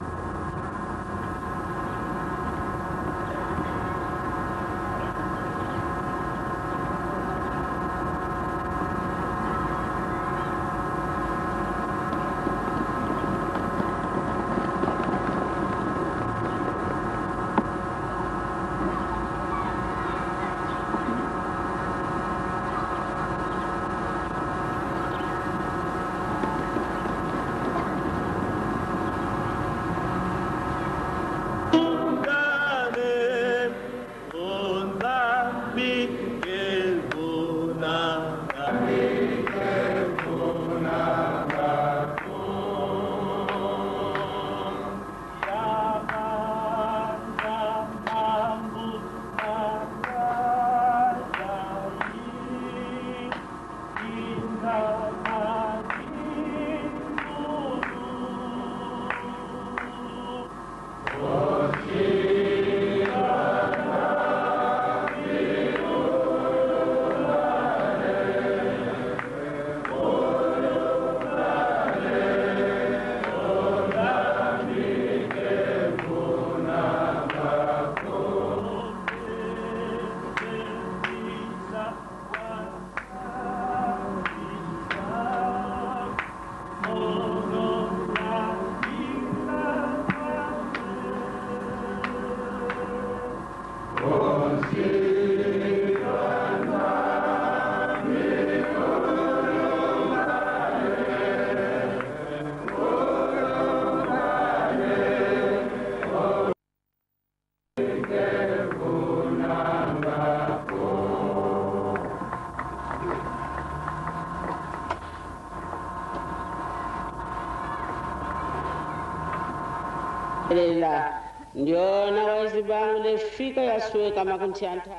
ndio na wazi bangu lefika ya suwe kama kunchanta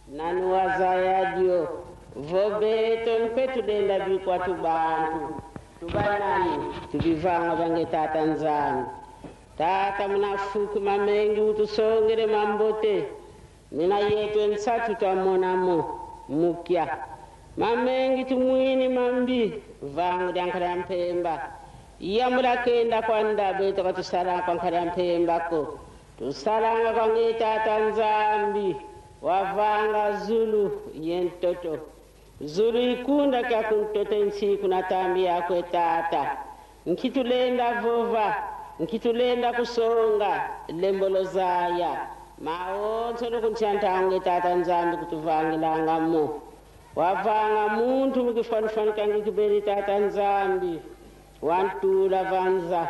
nani wazayadio vobeto mpetu denda bikwa tubantu tubanani tubivanga bange tata nzani tata mnafuku mamengi utusongere mambote nina yetu nsatu twamonamo mukya mamengi tumwini mambi vangu dankara mpemba yamula kenda kwanda beto katusala kwankara mpemba ko tusalanga kwange tata nzambi wavanga zulu yentoto zulu ikunda kya kuntoto nsi kuna tambi yakwe tata nkitulenda vova nkitulenda kusonga lembolo zaya maonso no kunchantange tata nzambi kutuvangilanga mo wavanga muntu mukifanifani kange kiberi tata nzambi wantula vanza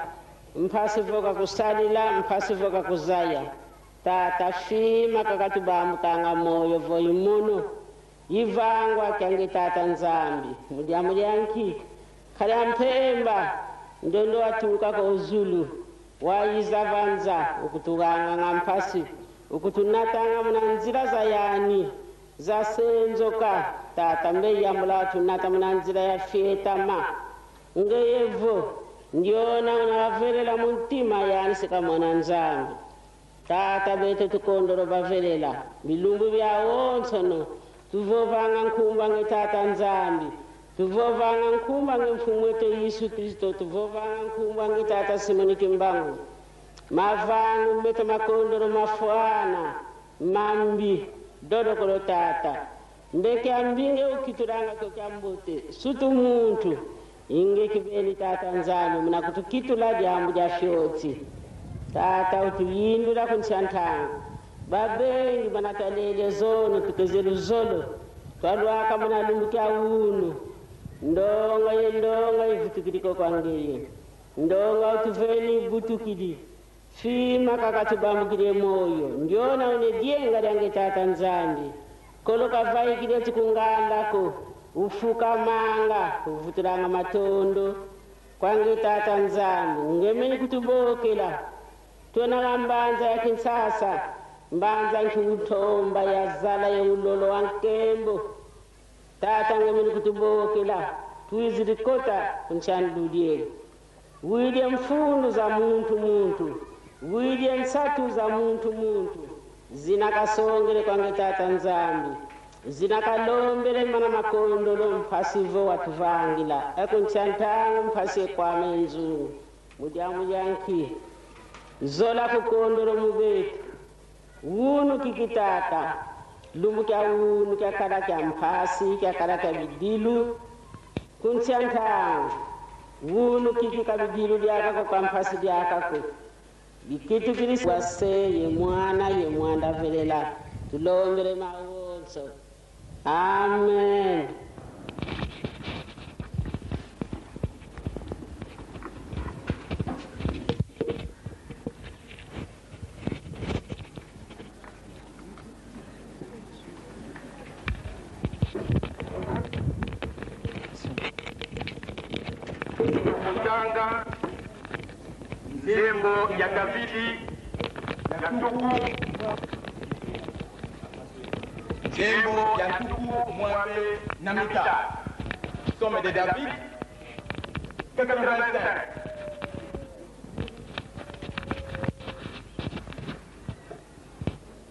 mpasivoka kusalila mpasivoka kuzaya tata fima kakatubambu kanga moyo voimuno yivangwa kange tata nzambi mulyanki khala mpemba ndondo watuka ko Zulu wayiza vanza ukutukanga ngampasi ukutunatanga munanzira za yani za senzoka tata mbeya mulatu nata munanzira ya fietama ngeyevo ndiona unawavelela muntima yani sikamona nzambi tata bete tukondoro bavelela bilumbu bya wonsono tuvovanga nkumba ngetata nzambi tuvovanga nkumba ngemfumu wetu Yesu Kristo tuvovanga nkumba ngetata Simoni Kimbangu mavangu mbete makondoro mafuana mambi dodokolo tata mbeke ambinge ukituranga kokambote sutu muntu inge kibeli tata nzambi muna kutukitula jambu ja fyoti tata utuyindula kunchantanga babengi banatalele zono tukezelu zolo twalwaka muna lumbukia unu ndonga ivutukiriko kwangeye ndonga utuveni butukidi fima kakatubambukire moyo ndiona une dienga lyange tata nzambi koloka vaikire tikungandako ufuka manga uvutulanga matondo kwange tata nzambi ngemeni kutubokela tona mbanza ya kinsasa mbanza nkutomba ya zala ya ulolo wa nkembo tata ngemeni kutubokela tuizirikota kunchandudieli William fundu za muntu William satu za muntu zinakasongele kwange tata nzambi zinakalombele mana makondolo mpasivo watuvangila ekunchantanga mpasi kwa menzu mujanki zola kukondolo mubetu unu kikitata lumbu kya unu kya kada kya mpasi kya kada kya bidilu kunchantanga unu kikika bidilu lyakako kwa mpasi lyakako bikitu kirisi wase ye mwana velela tulombele mawonso amen. Mutanga Zembo ya Davidi ya Tuku Zembo ya Tuku Mwambe Namita Somme de David 85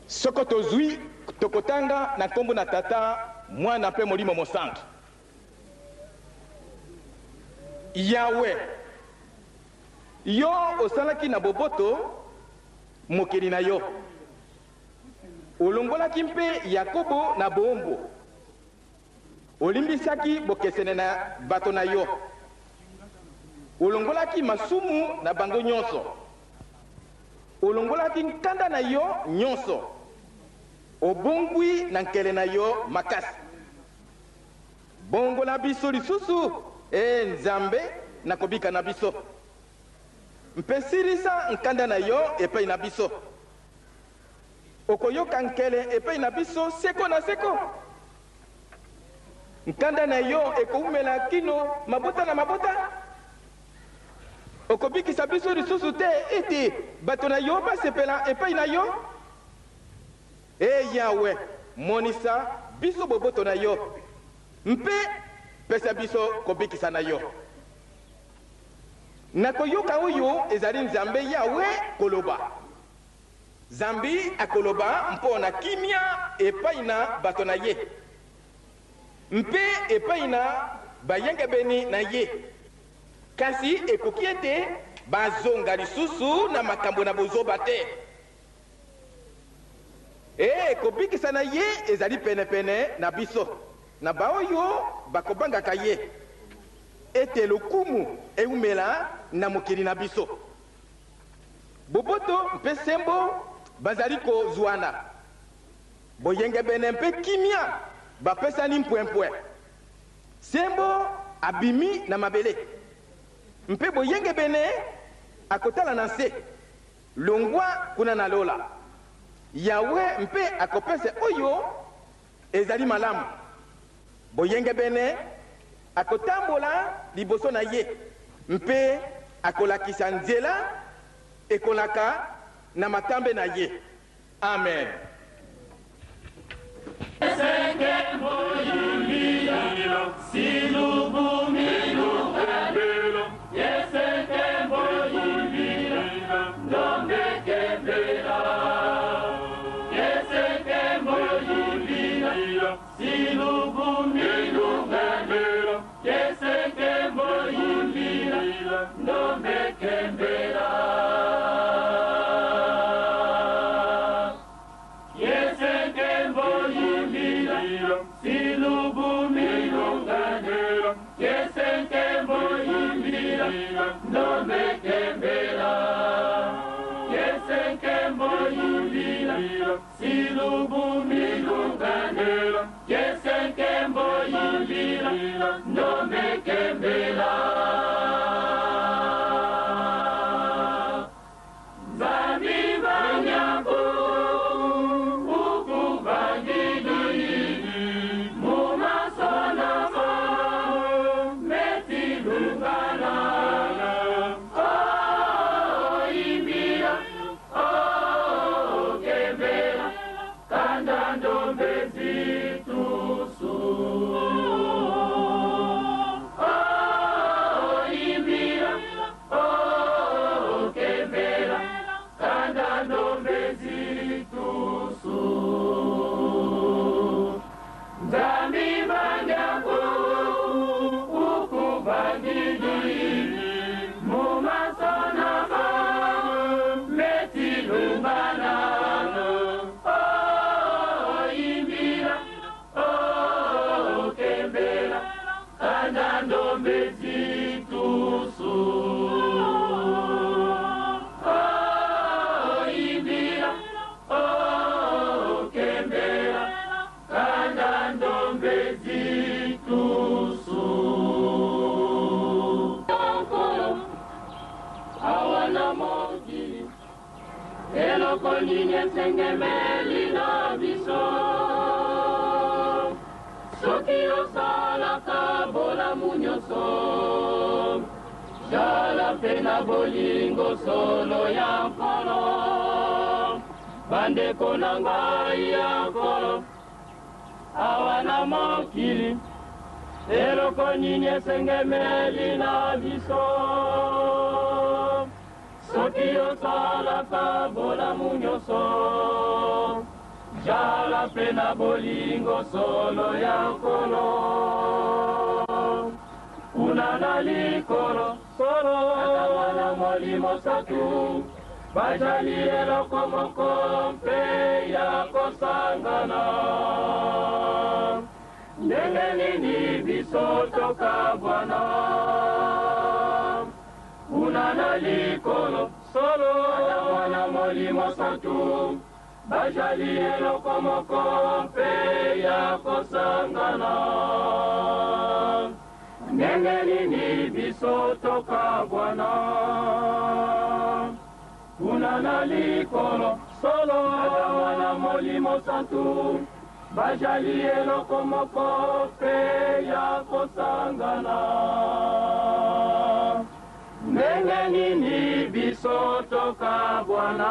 Soko tozwi tokotanga na kombo na tata mwana pe molimo mosantu Yahweh yo osalaki na boboto mokeli na yo olongolaki mpe Yakobo na bombo olimbisaki bokesene na bato na yo olongolaki masumu na bango nyonso olongolaki nkanda na yo nyonso obongwi na nkele na yo makasi bongo na biso lisusu nzambe na kobika na biso mpesirisa nkanda na yo epai na biso okoyoka nkele epai na biso seko na seko nkanda na yo ekoumela kino mabota na mabota okobikisa biso lisusu te ete bato na yo basepela epai na yo Yahweh monisa biso boboto na yo mpe pesa biso kobikisa na yo nakoyoka oyo ezali nzambe Yahweh koloba zambi akoloba mpona kimia epai na bato na ye mpe epai na bayengebeni na ye kasi ekoki ete bazonga lisusu na makambo na bozoba te kobikisa na ye ezali penepene na biso na baoyo bakobangaka ye ete lokumu eumela na mokili na biso boboto mpe sembo bazali kozwana boyengebene mpe kimia bapesani mpwempwe sembo abimi na mabele mpe boyenge bene akotala na nse longwa kuna na lola yawe mpe akopesa oyo ezali malamu boyenge bene akotambola liboso na ye mpe akolakisa nzela ekolaka na matambe na ye. Amen. Pena bolingo solo ya nkolo bandeko na ngai ya nkolo awana mokili eloko nini esengemeli na biso soki osalaka bolamu nyonso jala pena bolingo solo ya nkolo kuna na likolo solo wana molimo satu bajali eloko moko mpe ya kosangana ndenge nini biso toka bwana kuna na likolo solo wana molimo satu bajali eloko moko mpe ya kosangana ndenge nini biso toka bwana kuna na likolo solo wana molimo santu bajali eloko moko mpe ya kosangana ndenge nini biso toka bwana.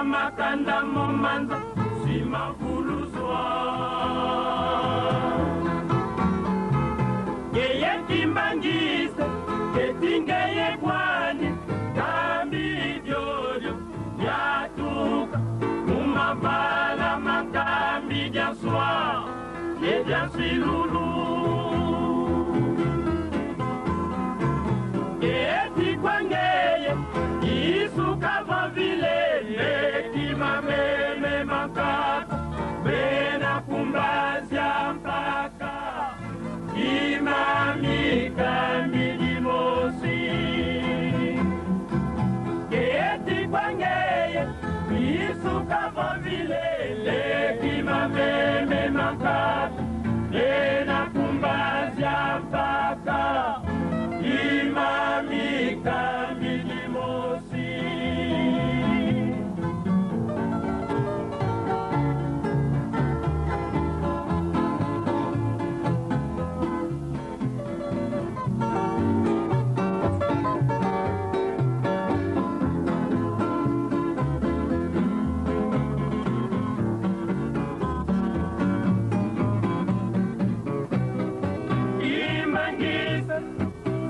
Makanda momanza si makuluzwa silulu eti kwangeye isuka vile hekima meme makata bena kumbazia mpaka imamika milimosi eti kwangeye isuka vile hekima meme makata bena kumbazia mpaka imamika milimosi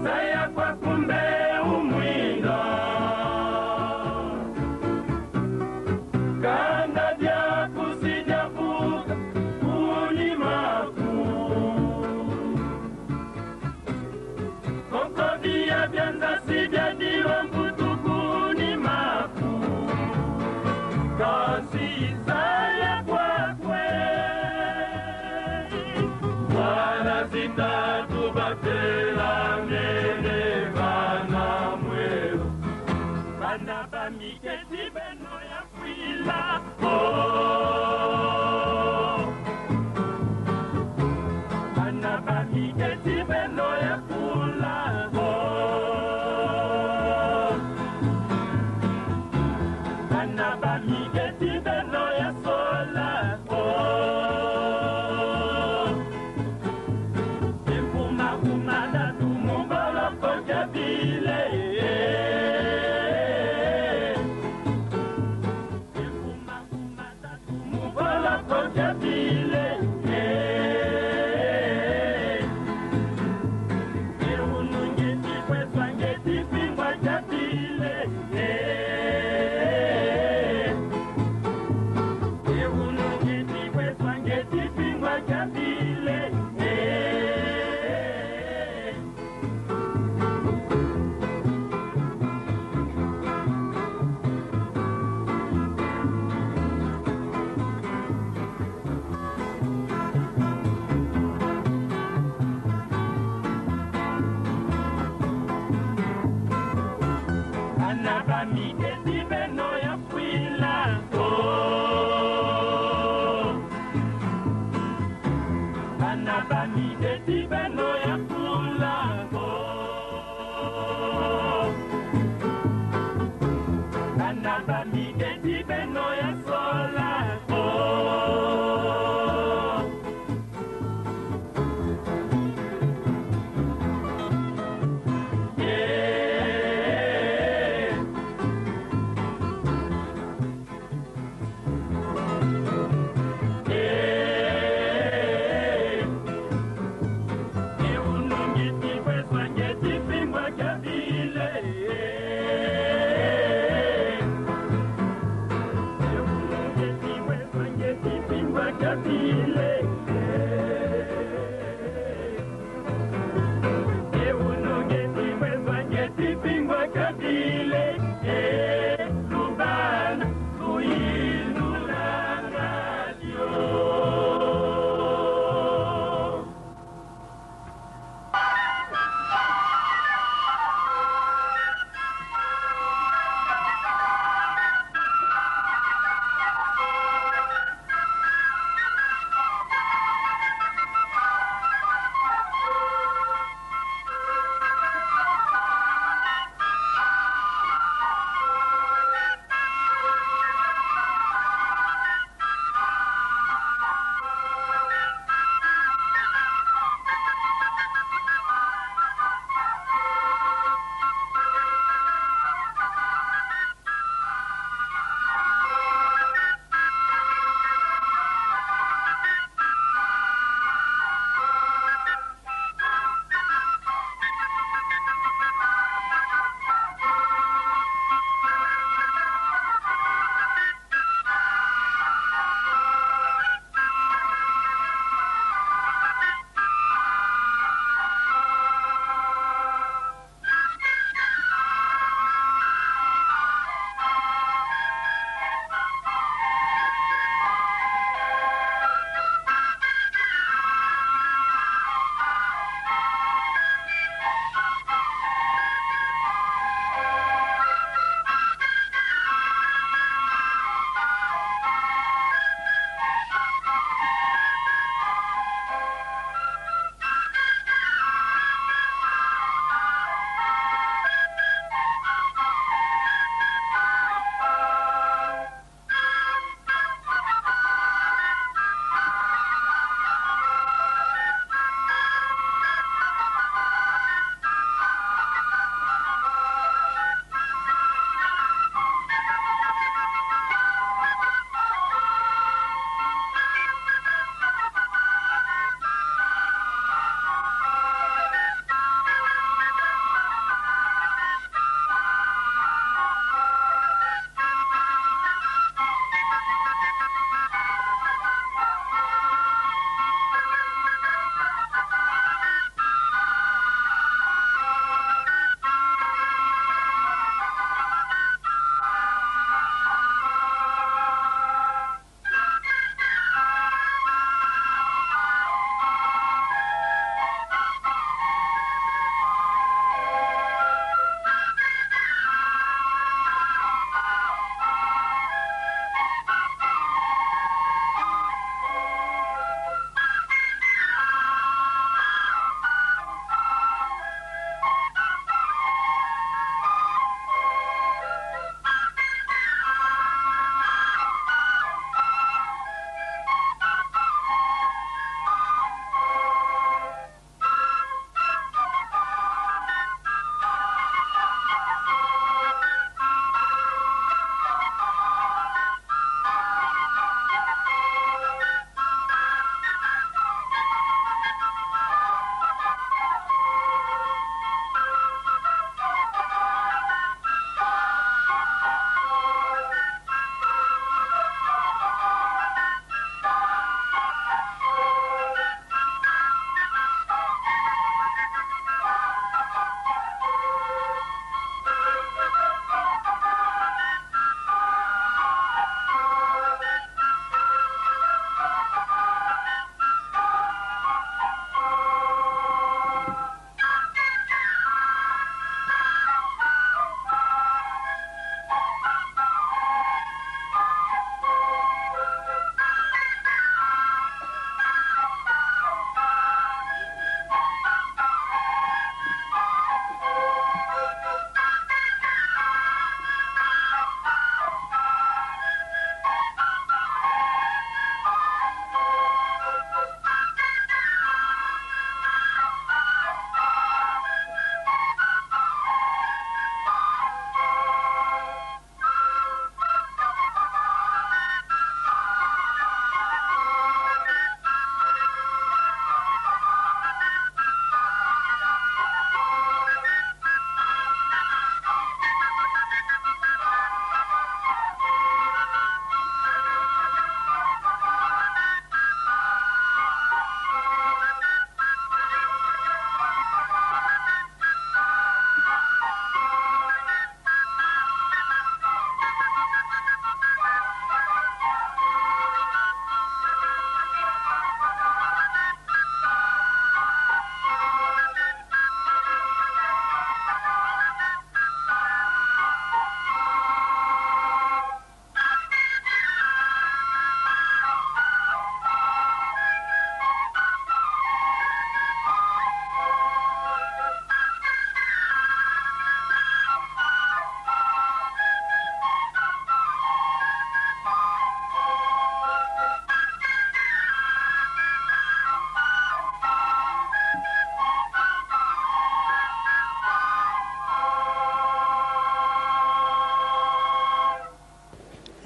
saya kwa kumbe umwinda kanda vya kusijavuka ulimaku kokovia vyanza sijadiwa mbutukuni maku kasi saya kwakwe wala zitatubatela miketi beno ya kwila anaba miketi beno ya kula anaba miketi beno ya sola empuma kumada tumubala kojabile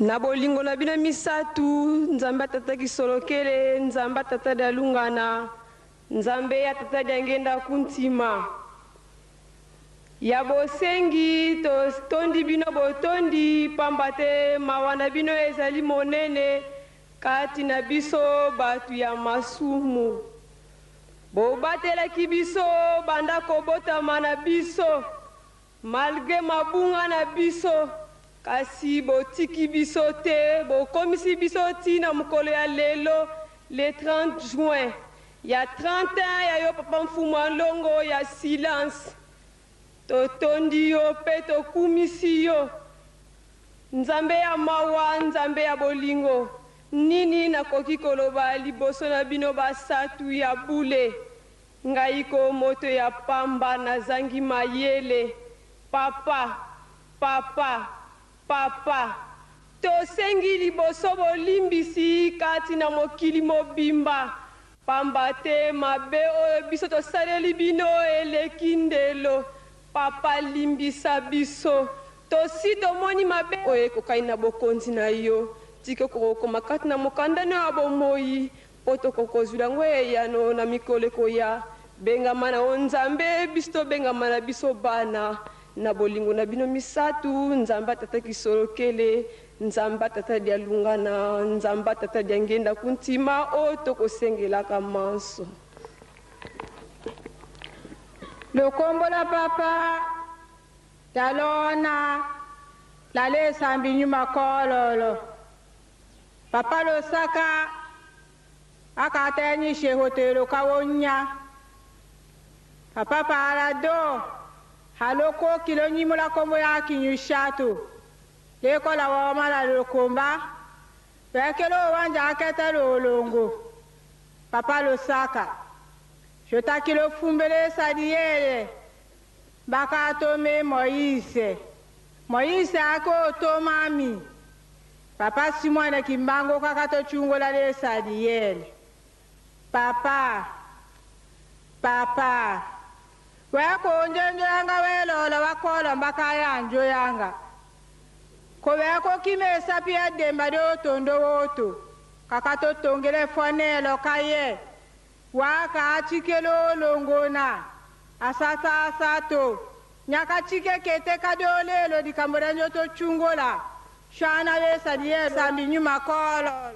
na bolingo na bino misatu nzambe atata kisolokele nzambe atata dalungana nzambe atata diangenda kuntima ya bosengi tondi bino botondi pamba te mawa na bino ezali monene kati na biso batu ya masumu bobatelaki biso banda kobotama na biso malgré mabunga na biso kasi botiki biso te bokomisi biso tina mokolo ya lelo le 30 juin ya 30 ya yo papa mfumu alongo ya silence totondi yo mpe tokumisi yo nzambe ya mawa nzambe ya bolingo nini nakoki koloba liboso na bino basatu ya bule ngai ko moto ya pamba nazangi mayele papa papa papa tosengi liboso bolimbisi kati na mokili mobimba pamba te mabe oyo biso tosaleli bino eleki ndelo papa limbisa biso tosi tomoni mabe oyo ekokai na bokonzi na yo tika kokokoma kati na mokandani ya bomoi mpo tokokozwila yango eyano na mikolo ekoya bengama na o nzambe biso tobengama na biso bana na bolingo na bino misatu nzambe atata kisolokele nzambe atata dialungana nzambe atata diangenda kuntima oyo tokosengelaka manso lokombo la papa talona lalesambi nyuma kololo papa losaka akatanyishe hotelo kawonya papa parado haloko kilo nyimula kombo ya kinyushatu lekola wamala lokomba pekelo wanja aketa lolongo papa losaka jota kilo fumbele sadiyele baka tome Moïse ako tomami papa simwana kimbango kakato chungola le sadiyele papa weko njenjo yanga welola wakola mbaka yanjo yanga ko weko kimesa pia demba de otondo woto kakato tongele fonelo kaye waka achikelo longona asasa asato nyaka chike kete kadolelo dikambora nyoto chungola shana le sadiyele sambi nyuma kololo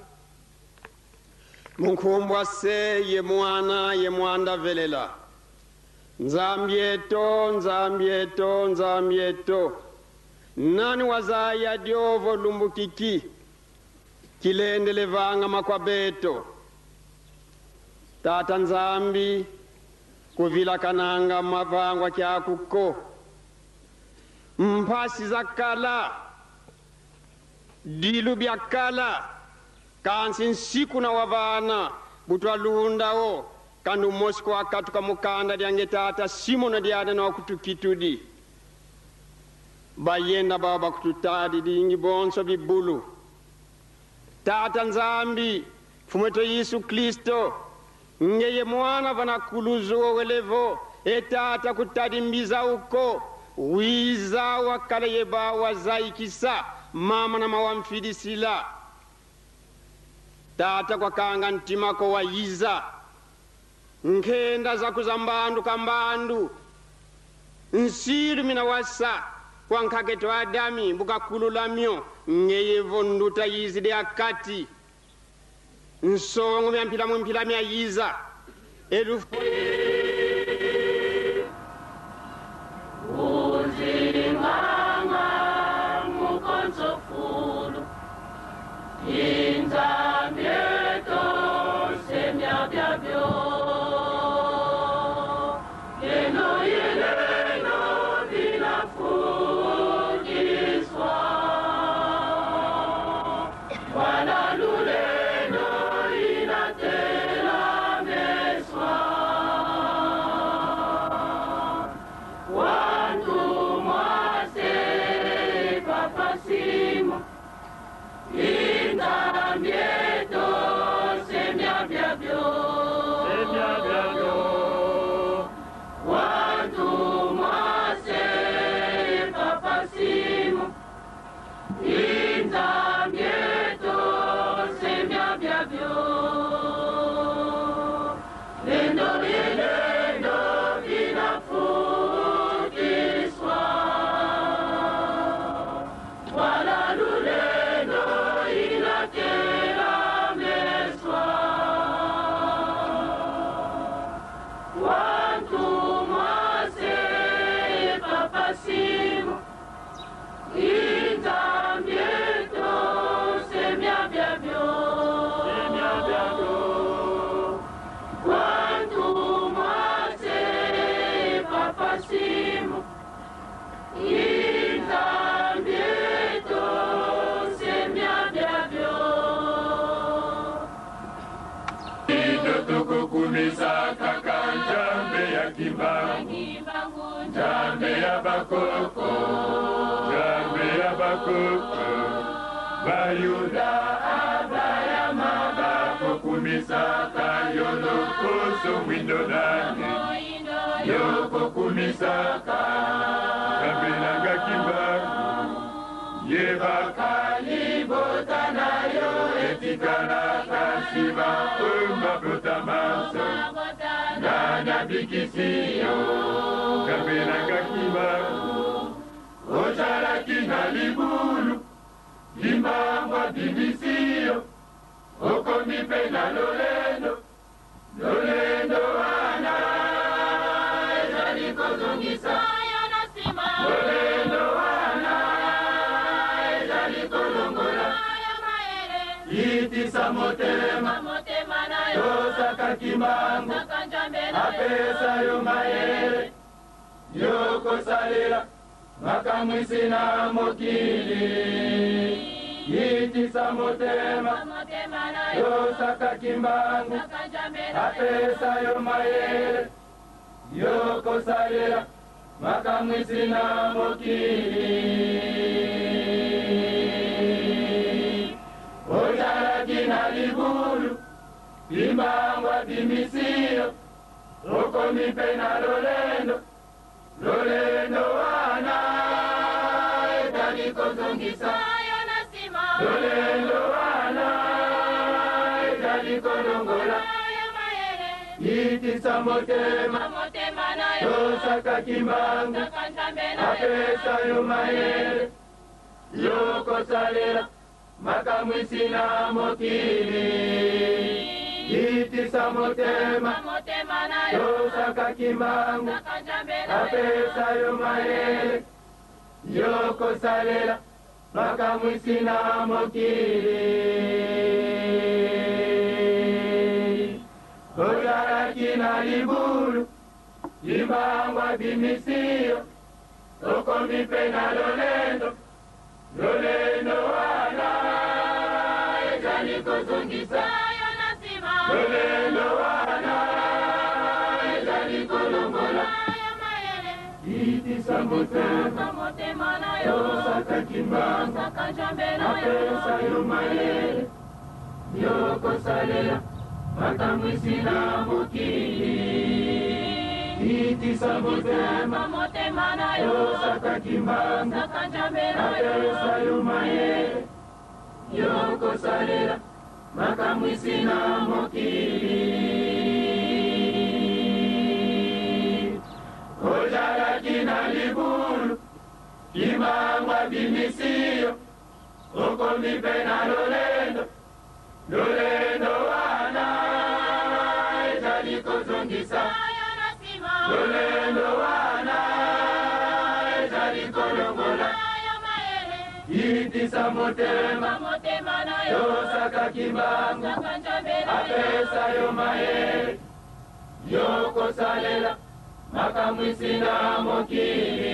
munkumbwa se ye mwana velela nzambieto nani wazaya diovo lumbukiki kilendele vanga makwabeto tata nzambi kuvila kananga mavangwa kyakuko mpasi za kala dilu bya kala kansi nsiku na wavana butwa luundao kandu mosko akatuka mukanda diange tata simona diada na kutukitudi bayenda baba kututadi dingi bonso bibulu tata nzambi fumeto Yesu Kristo ngeye mwana vana kuluzo welevo etata kutadi mbiza uko wiza wakale yeba wazaikisa mama na mawamfidisila tata kwa kanga ntimako wayiza nkenda za kuzambandu kambandu nsiru mina wasa kwa nkaketo adami mbuka kululamyo ngeye vonduta yizide akati nsongo myampila mya yiza elufu uzinganga mukonzofulu inzambieto semyabyabyo Yeah. bokumisa kaka njambe ya kimbangu, njambe ya bakoko, njambe ya bakoko. Bayuda Abrahama bakokumisa kayono koso mwindo nane, yoko kumisaka kabelanga kimbangu, yebakali botanayo etikala kasiba umba botamaso nana bikisiyo kabelanga kimbangu, ochalaki na libulu limbangwa bibisiyo okomipe na lolendo, lolendo wana ezali kozongisa lolendo wana ezali kolongola itisa motema tosaka kimbangu apesa yo mayele yokosalela makamwisi na mokili itisa motema tosaka kimbangu apesa yo mayele yokosalela makamwisi na mokili ozalaki na libulu limbangwa bimisiyo okomi mpe na lolendo, lolendo wana etali kozongisa lolendo wana etali kolongola itisa motema tosaka kimbangu apesa yo mayele yokosalela makamwisi na mokili itisa motema tosaka kimbangu apesa yo mayele yokosalela makamwisi na mokili ozalaki na libulu limbangwa bimisiyo okomi mpe na lolendo, lolendo wana ezali kozongisa lolendo wana ezali kolongola itisa motema tosaka kimbangu apesa yo mayele yokosalela makamwisi na mokili itisa motema tosaka kimbangu apesa yo mayele yokosalela makamwisi na mokili ozalaki na libulu limbangwa bimisiyo okomi mpe na lolendo, lolendo wana ezali kozongisa lolendo wana ezali kolongola itisa motema tosaka kimbangu apesa yo mayele yokosalela makamwisi na mokili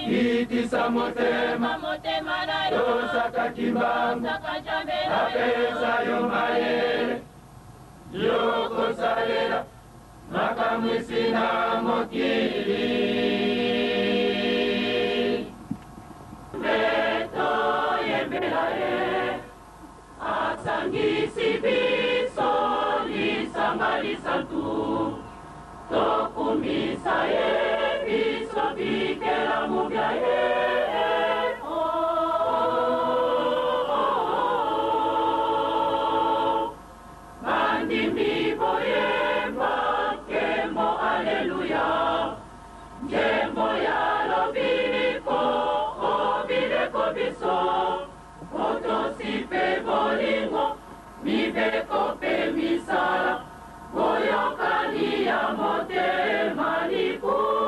itisa motema tosaka kimbangu apesa yo mayele yokosalela makamwisi na mokili beto yembela ye asangisi biso lisanga lisantu tokumisa ye biso bikela mubya ye bandimi boyemba kembo aleluya njembo ya lobiko obileko biso otosipe bolingo mibeko pe misala boyokani ya motema liku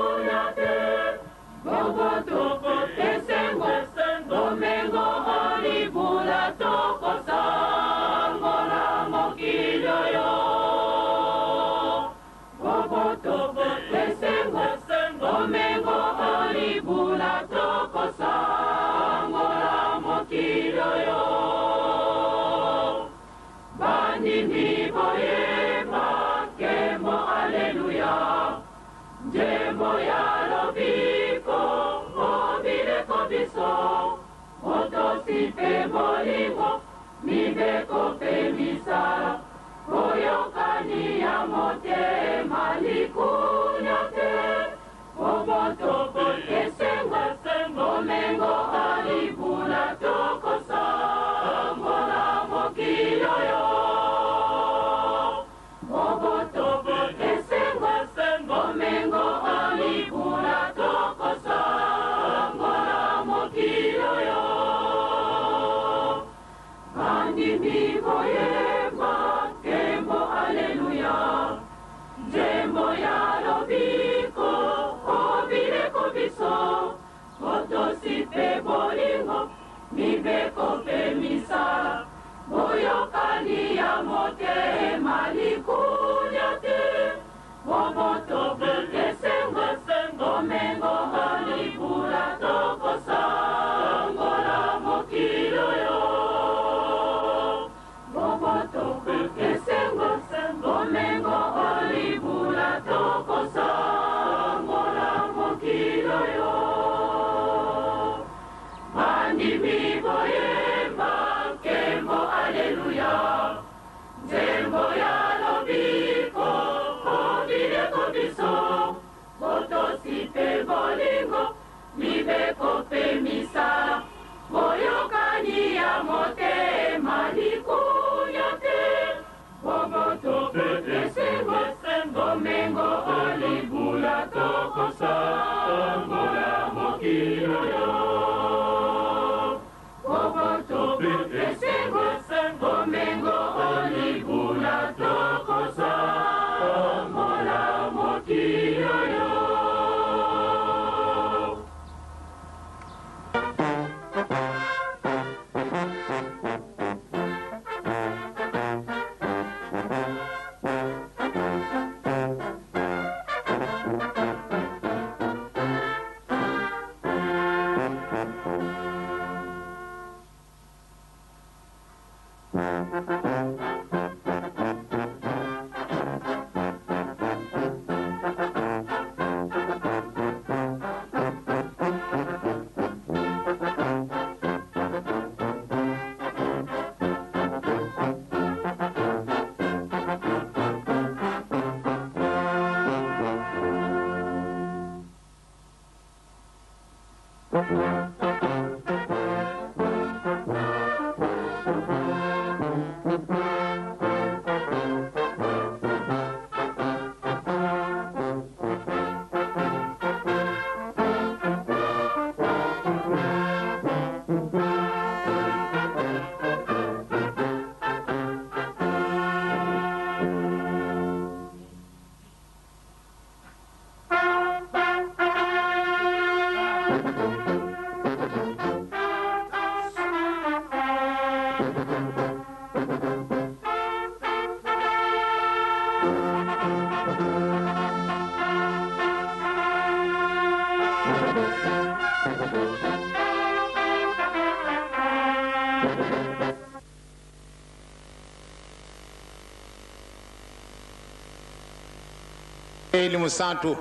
mibeko pe misala boyokani ya motema likunya te omotopo esengo omengo alibula tokosa mona mokilo yo omotopo esengo omengo alibula tokosa mona mokilo yo bandimi boyemba kembo aleluya njembo ya lobiko obireko biso otosi pe bolingo mibeko pe misala boyokani ya motema likunya te omotopo esengo omengo alibula tokosa ngola mokilo yo omotopo esengo omengo alibula tokosa ngola mokilo yo bandimi boyemba kembo aleluya njembo ya lobiko obireko biso otosi pe bolingo mibeko pe misala boyokani ya motema likunya te omotopo esengo omengo alibula tokosa ngola mokilo yo omotopo esengo omengo alibula tokosa ngola mokilo yo Ele Musanto